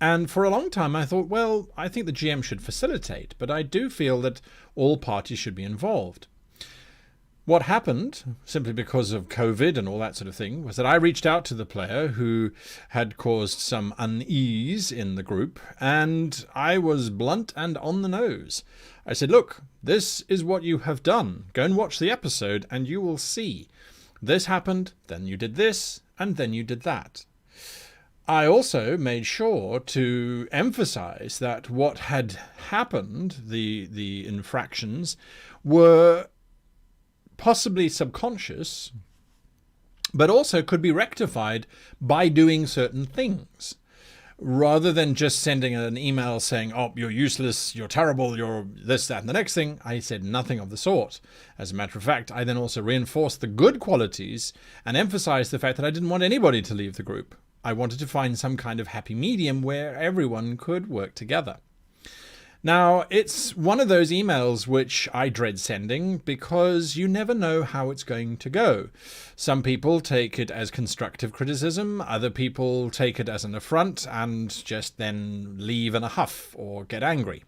And for a long time I thought, well, I think the GM should facilitate, but I do feel that all parties should be involved. What happened, simply because of COVID and all that sort of thing, was that I reached out to the player who had caused some unease in the group, and I was blunt and on the nose. I said, look, this is what you have done. Go and watch the episode and you will see. This happened, then you did this, and then you did that. I also made sure to emphasize that what had happened, the infractions, were possibly subconscious, but also could be rectified by doing certain things, rather than just sending an email saying, oh, you're useless, you're terrible, you're this, that, and the next thing. I said nothing of the sort. As a matter of fact, I then also reinforced the good qualities and emphasized the fact that I didn't want anybody to leave the group. I wanted to find some kind of happy medium where everyone could work together. Now, it's one of those emails which I dread sending, because you never know how it's going to go. Some people take it as constructive criticism, other people take it as an affront and just then leave in a huff or get angry.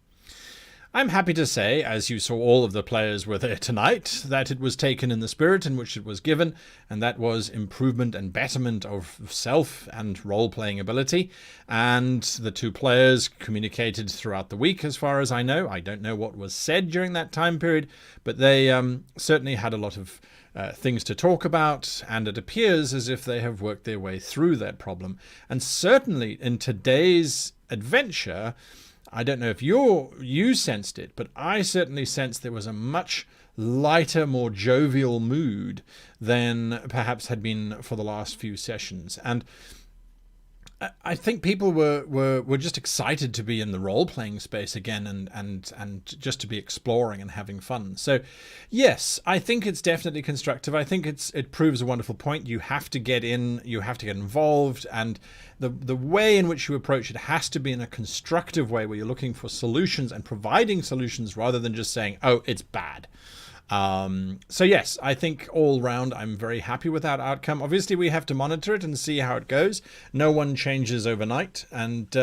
I'm happy to say, as you saw all of the players were there tonight, that it was taken in the spirit in which it was given, and that was improvement and betterment of self and role-playing ability. And the two players communicated throughout the week, as far as I know. I don't know what was said during that time period, but they certainly had a lot of things to talk about, and it appears as if they have worked their way through that problem. And certainly in today's adventure, I don't know if you sensed it, but I certainly sensed there was a much lighter, more jovial mood than perhaps had been for the last few sessions. And I think people were just excited to be in the role-playing space again, and just to be exploring and having fun. So yes, I think it's definitely constructive. I think it proves a wonderful point. You have to get in, you have to get involved, and the way in which you approach it has to be in a constructive way, where you're looking for solutions and providing solutions rather than just saying, oh, it's bad. So yes, I think all round I'm very happy with that outcome. Obviously we have to monitor it and see how it goes. No one changes overnight, and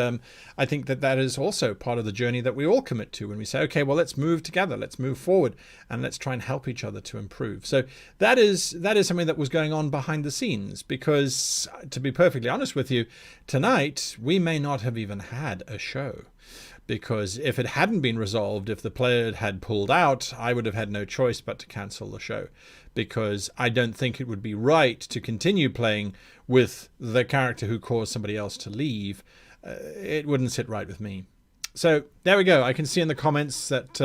I think that is also part of the journey that we all commit to when we say, okay, well, let's move together, let's move forward, and let's try and help each other to improve. So that is something that was going on behind the scenes, because to be perfectly honest with you, tonight we may not have even had a show. Because if it hadn't been resolved, if the player had pulled out, I would have had no choice but to cancel the show. Because I don't think it would be right to continue playing with the character who caused somebody else to leave it wouldn't sit right with me. So there we go. I can see in the comments that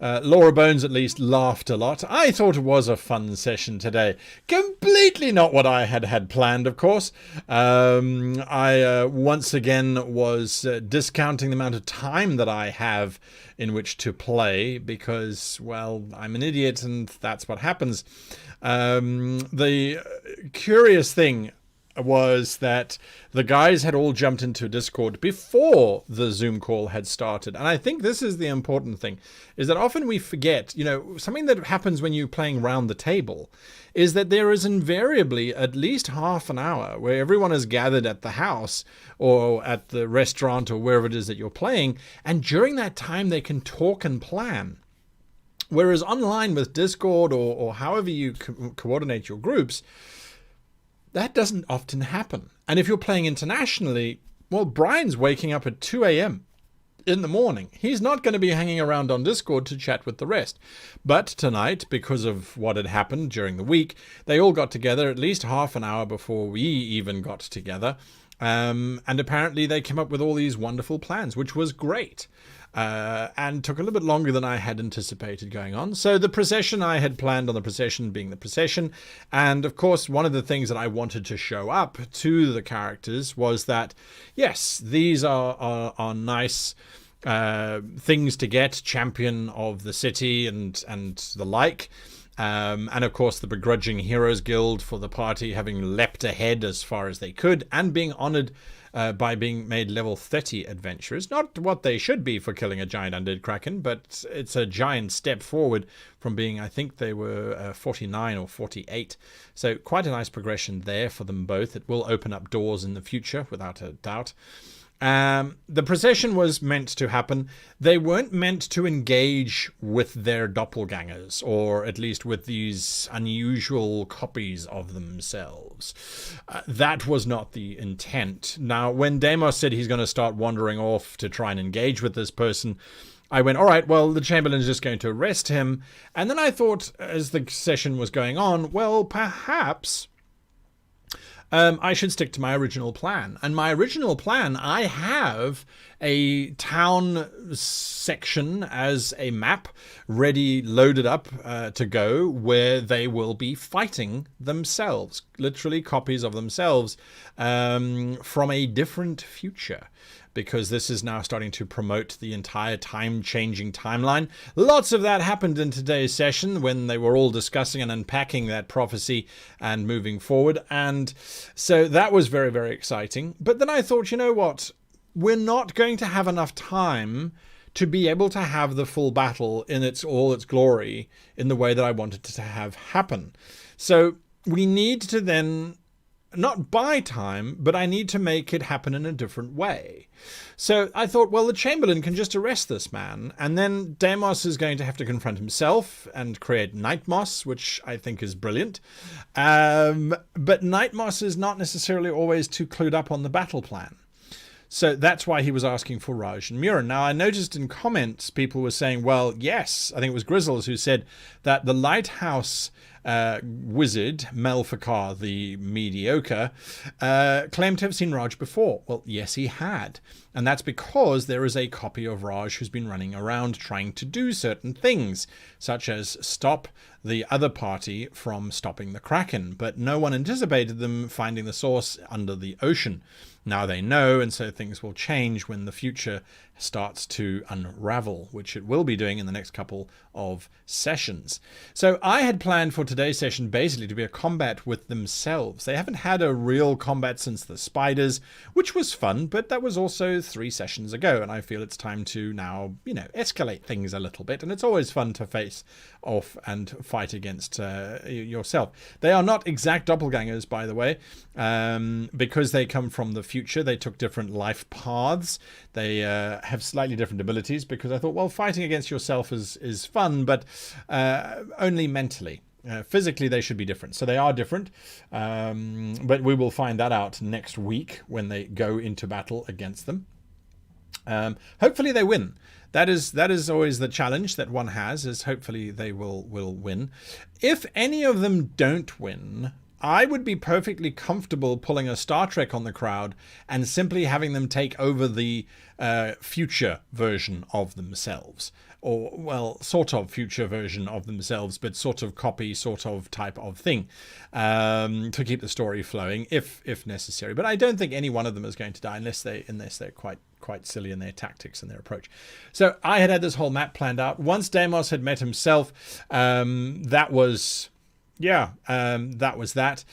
Laura Bones at least laughed a lot. I thought it was a fun session today. Completely not what I had planned, of course. I once again was discounting the amount of time that I have in which to play because, well, I'm an idiot and that's what happens. The curious thing was that the guys had all jumped into Discord before the Zoom call had started. And I think this is the important thing, is that often we forget, something that happens when you're playing round the table is that there is invariably at least half an hour where everyone is gathered at the house or at the restaurant or wherever it is that you're playing. And during that time, they can talk and plan. Whereas online with Discord or however you coordinate your groups, that doesn't often happen. And if you're playing internationally, well, Brian's waking up at 2 a.m. in the morning. He's not going to be hanging around on Discord to chat with the rest. But tonight, because of what had happened during the week, they all got together at least half an hour before we even got together. And apparently they came up with all these wonderful plans, which was great. And took a little bit longer than I had anticipated going on. So the procession, I had planned on the procession being the procession. And of course, one of the things that I wanted to show up to the characters was that, yes, these are nice things to get, champion of the city and the like. And of course, the begrudging Heroes Guild for the party having leapt ahead as far as they could and being honored by being made level 30 adventurers. Not what they should be for killing a giant undead kraken, but it's a giant step forward from being, I think they were 49 or 48. So quite a nice progression there for them both. It will open up doors in the future, without a doubt. The procession was meant to happen. They weren't meant to engage with their doppelgangers, or at least with these unusual copies of themselves. That was not the intent. Now, when Deimos said he's going to start wandering off to try and engage with this person, I went, all right, well, the Chamberlain's just going to arrest him. And then I thought, as the session was going on, well, perhaps I should stick to my original plan. And my original plan, I have a town section as a map ready, loaded up to go, where they will be fighting themselves, literally copies of themselves from a different future. Because this is now starting to promote the entire time-changing timeline. Lots of that happened in today's session when they were all discussing and unpacking that prophecy and moving forward. And so that was very, very exciting. But then I thought, you know what? We're not going to have enough time to be able to have the full battle in all its glory in the way that I wanted to have happen. So we need to then not buy time, but I need to make it happen in a different way. So I thought, well, the Chamberlain can just arrest this man, and then Deimos is going to have to confront himself and create Nightmoss, which I think is brilliant. But Nightmoss is not necessarily always too clued up on the battle plan. So that's why he was asking for Raj and Murin. Now, I noticed in comments, people were saying, well, yes, I think it was Grizzles who said that the Lighthouse wizard, Melfikar the Mediocre, claimed to have seen Raj before. Well, yes, he had. And that's because there is a copy of Raj who's been running around trying to do certain things, such as stop the other party from stopping the Kraken. But no one anticipated them finding the source under the ocean. Now they know, and so things will change when the future starts to unravel, which it will be doing in the next couple of sessions. So I had planned for today's session basically to be a combat with themselves. They haven't had a real combat since the spiders, which was fun, but that was also 3 sessions ago, and I feel it's time to now, escalate things a little bit, and it's always fun to face off and fight against yourself. They are not exact doppelgangers, by the way, because they come from the future. They took different life paths. They have slightly different abilities, because I thought, well, fighting against yourself is fun, but only mentally. Physically, they should be different. So they are different, but we will find that out next week when they go into battle against them. Hopefully they win. That is always the challenge that one has, is hopefully they will win. If any of them don't win, I would be perfectly comfortable pulling a Star Trek on the crowd and simply having them take over the future version of themselves. Or, well, sort of future version of themselves, but sort of copy, sort of type of thing, to keep the story flowing, if necessary. But I don't think any one of them is going to die unless they're quite silly in their tactics and their approach. So I had this whole map planned out. Once Deimos had met himself, that was that.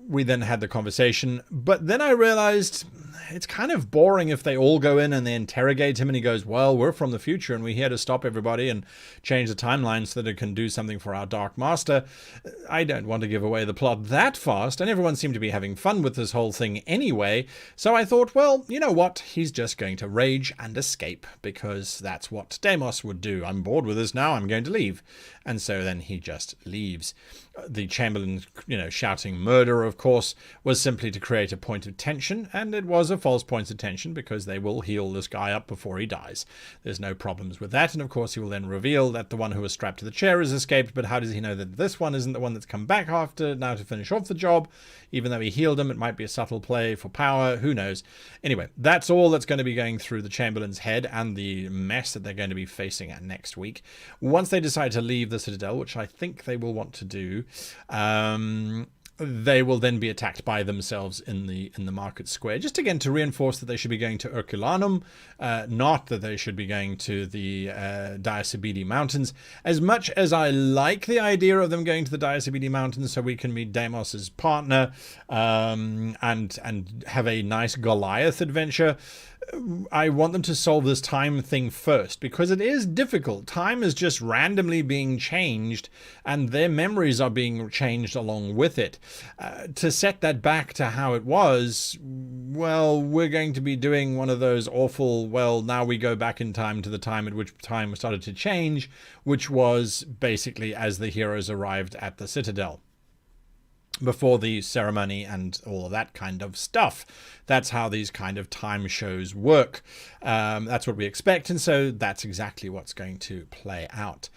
We then had the conversation, but then I realized it's kind of boring if they all go in and they interrogate him and he goes, well, we're from the future and we're here to stop everybody and change the timeline so that it can do something for our Dark Master. I don't want to give away the plot that fast, and everyone seemed to be having fun with this whole thing anyway, so I thought, well, you know what, he's just going to rage and escape, because that's what Deimos would do. I'm bored with this now, I'm going to leave. And so then he just leaves. The Chamberlain, shouting murder, of course, was simply to create a point of tension, and it was a false point of tension because they will heal this guy up before he dies. There's no problems with that, and of course he will then reveal that the one who was strapped to the chair has escaped, but how does he know that this one isn't the one that's come back after now to finish off the job? Even though he healed him, it might be a subtle play for power, who knows. Anyway, that's all that's going to be going through the Chamberlain's head and the mess that they're going to be facing at next week. Once they decide to leave the Citadel, which I think they will want to do, they will then be attacked by themselves in the market square, just again to reinforce that they should be going to Herculanum, not that they should be going to the Diacibidi Mountains. As much as I like the idea of them going to the Diacibidi Mountains so we can meet Deimos's partner and have a nice Goliath adventure, I want them to solve this time thing first, because it is difficult. Time is just randomly being changed, and their memories are being changed along with it. To set that back to how it was, well, we're going to be doing one of those awful, well, now we go back in time to the time at which time started to change, which was basically as the heroes arrived at the Citadel, before the ceremony and all of that kind of stuff. That's how these kind of time shows work. That's what we expect, and so that's exactly what's going to play out.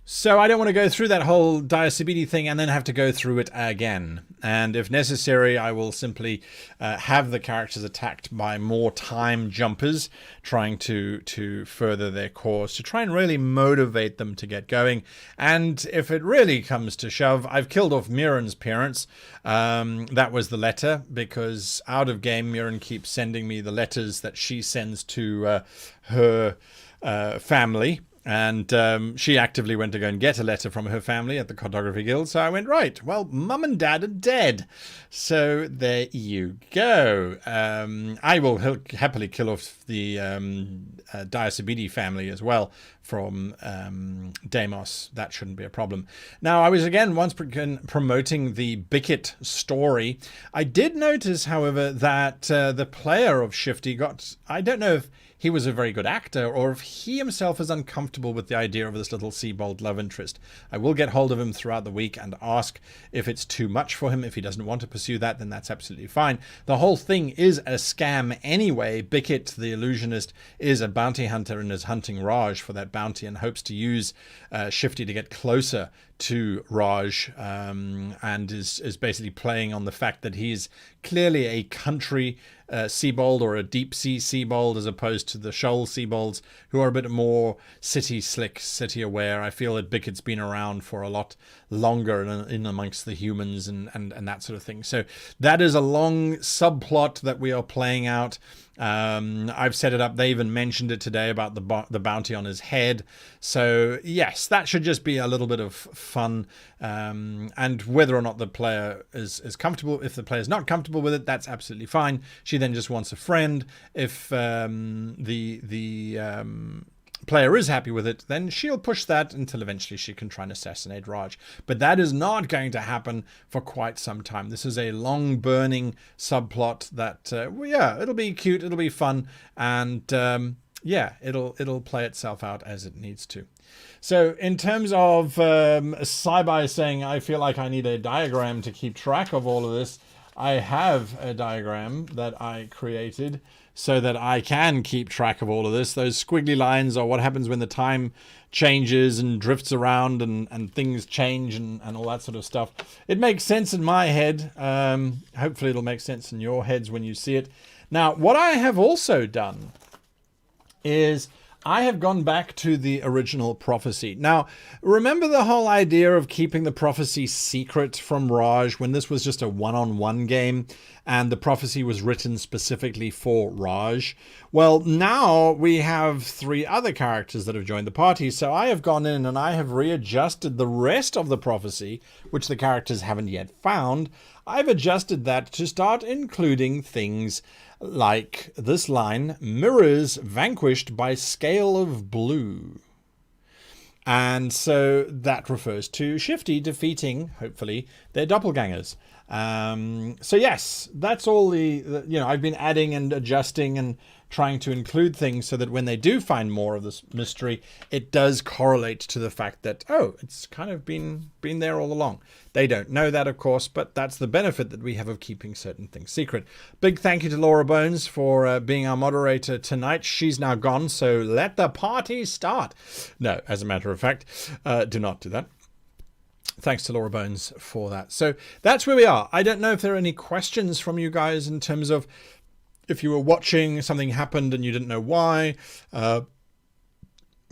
So I don't want to go through that whole Diacibidi thing and then have to go through it again. And if necessary, I will simply have the characters attacked by more time jumpers, trying to further their cause, to try and really motivate them to get going. And if it really comes to shove, I've killed off Mirren's parents. That was the letter, because out of game, Mirren keeps sending me the letters that she sends to her family. And she actively went to go and get a letter from her family at the Cartography Guild. So I went, right, well, Mum and Dad are dead. So there you go. I will happily kill off the Diacibidi family as well from Deimos. That shouldn't be a problem. Now, I was again once promoting the Bicket story. I did notice, however, that the player of Shifty got, I don't know if he was a very good actor, or if he himself is uncomfortable with the idea of this little Seabold love interest. I will get hold of him throughout the week and ask if it's too much for him. If he doesn't want to pursue that, then that's absolutely fine. The whole thing is a scam anyway. Bicket, the illusionist, is a bounty hunter and is hunting Raj for that bounty and hopes to use Shifty to get closer to Raj, and is basically playing on the fact that he's clearly a country Seabold, or a deep sea Seabold, as opposed to the shoal Seabolds, who are a bit more city slick, city aware. I feel that Bicket's been around for a lot longer in amongst the humans and that sort of thing. So that is a long subplot that we are playing out. I've set it up. They even mentioned it today about the bounty on his head. So yes, that should just be a little bit of fun. And whether or not the player is comfortable, if the player's not comfortable with it, that's absolutely fine. She then just wants a friend. If the player is happy with it, then she'll push that until eventually she can try and assassinate Raj. But that is not going to happen for quite some time. This is a long burning subplot that, it'll be cute, it'll be fun, and it'll play itself out as it needs to. So in terms of Saibai saying, I feel like I need a diagram to keep track of all of this, I have a diagram that I created so that I can keep track of all of this. Those squiggly lines are what happens when the time changes and drifts around and things change and all that sort of stuff. It makes sense in my head. Hopefully it'll make sense in your heads when you see it. Now, what I have also done is I have gone back to the original prophecy. Now, remember the whole idea of keeping the prophecy secret from Raj when this was just a one-on-one game and the prophecy was written specifically for Raj? Well, now we have 3 other characters that have joined the party, so I have gone in and I have readjusted the rest of the prophecy, which the characters haven't yet found. I've adjusted that to start including things like this line, mirrors vanquished by scale of blue. And so that refers to Shifty defeating, hopefully, their doppelgangers. So yes, that's all I've been adding and adjusting and trying to include things so that when they do find more of this mystery, it does correlate to the fact that, oh, it's kind of been there all along. They don't know that, of course, but that's the benefit that we have of keeping certain things secret. Big thank you to Laura Bones for being our moderator tonight. She's now gone, so let the party start. No, as a matter of fact, do not do that. Thanks to Laura Bones for that. So that's where we are. I don't know if there are any questions from you guys in terms of if you were watching, something happened and you didn't know why,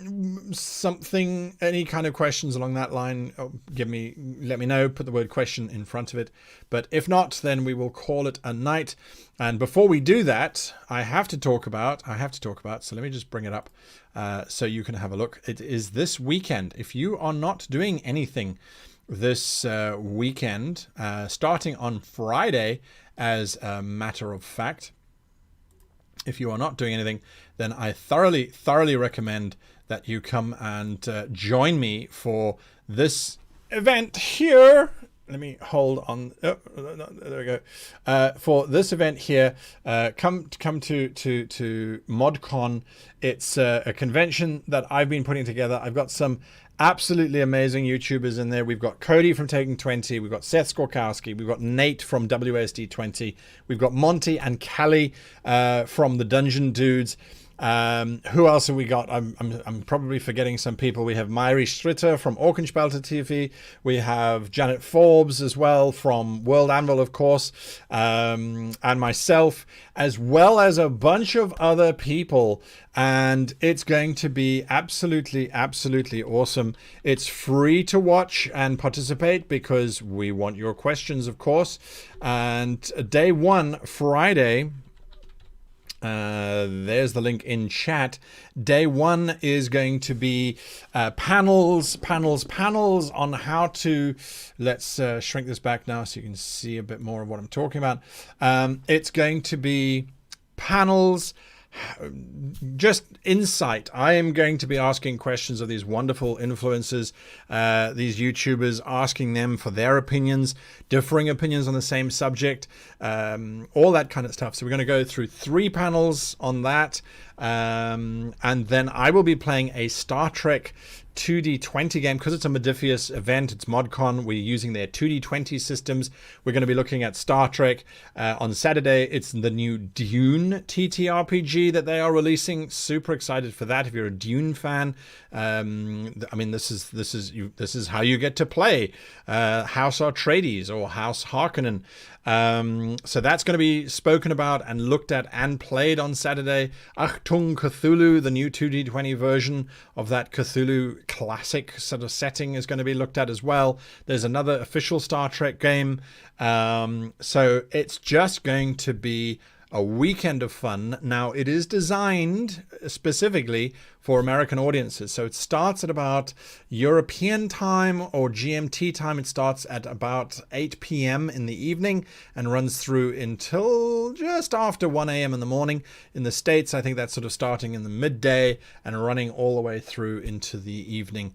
any kind of questions along that line, let me know, put the word question in front of it. But if not, then we will call it a night. And before we do that, I have to talk about, so let me just bring it up so you can have a look. It is this weekend. If you are not doing anything this weekend, starting on Friday, as a matter of fact, if you are not doing anything, then I thoroughly recommend that you come and join me for this event here. Let me hold on. Oh, no, there we go. For this event here, come to ModCon. It's a convention that I've been putting together. I've got some absolutely amazing YouTubers in there. We've got Cody from Taking 20. We've got Seth Skorkowski. We've got Nate from WSD 20. We've got Monty and Callie from the Dungeon Dudes. Who else have we got? I'm probably forgetting some people. We have Myri Stritter from Orkenspalter TV. We have Janet Forbes as well from World Anvil, of course, and myself, as well as a bunch of other people. And it's going to be absolutely awesome. It's free to watch and participate because we want your questions, of course. And day 1, Friday, there's the link in chat. Day 1 is going to be panels on how to, let's shrink this back now so you can see a bit more of what I'm talking about. It's going to be panels, just insight. I am going to be asking questions of these wonderful influencers, these YouTubers, asking them for their opinions, differing opinions on the same subject, all that kind of stuff. So we're going to go through 3 panels on that. And then I will be playing a Star Trek 2D20 game because it's a Modiphius event. It's ModCon. We're using their 2D20 systems. We're going to be looking at Star Trek. On Saturday, it's the new Dune TTRPG that they are releasing. Super excited for that. If you're a Dune fan, I mean, this is how you get to play House Atreides or House Harkonnen. So that's going to be spoken about and looked at and played on Saturday. Achtung Cthulhu, the new 2D20 version of that Cthulhu classic sort of setting, is going to be looked at as well. There's another official Star Trek game. So it's just going to be a weekend of fun. Now, it is designed specifically for American audiences. So it starts at about European time or GMT time. It starts at about 8 p.m. in the evening and runs through until just after 1 a.m. in the morning. In the States, I think that's sort of starting in the midday and running all the way through into the evening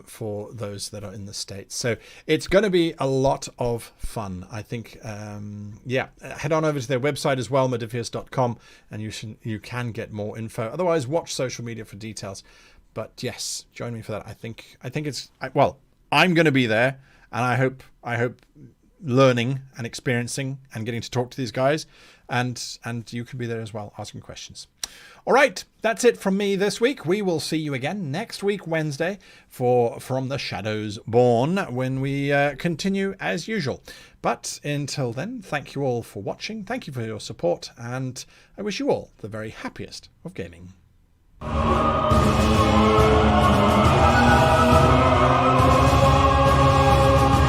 for those that are in the States. So it's going to be a lot of fun, I think. Head on over to their website as well, modiphius.com, and you can get more info. Otherwise, watch social media for details. But yes, join me for that. I think it's I'm going to be there, and I hope learning and experiencing and getting to talk to these guys, and you can be there as well, asking questions. All right, that's it from me this week. We will see you again next week, Wednesday, for From the Shadows Born, when we continue as usual. But until then, thank you all for watching. Thank you for your support, and I wish you all the very happiest of gaming.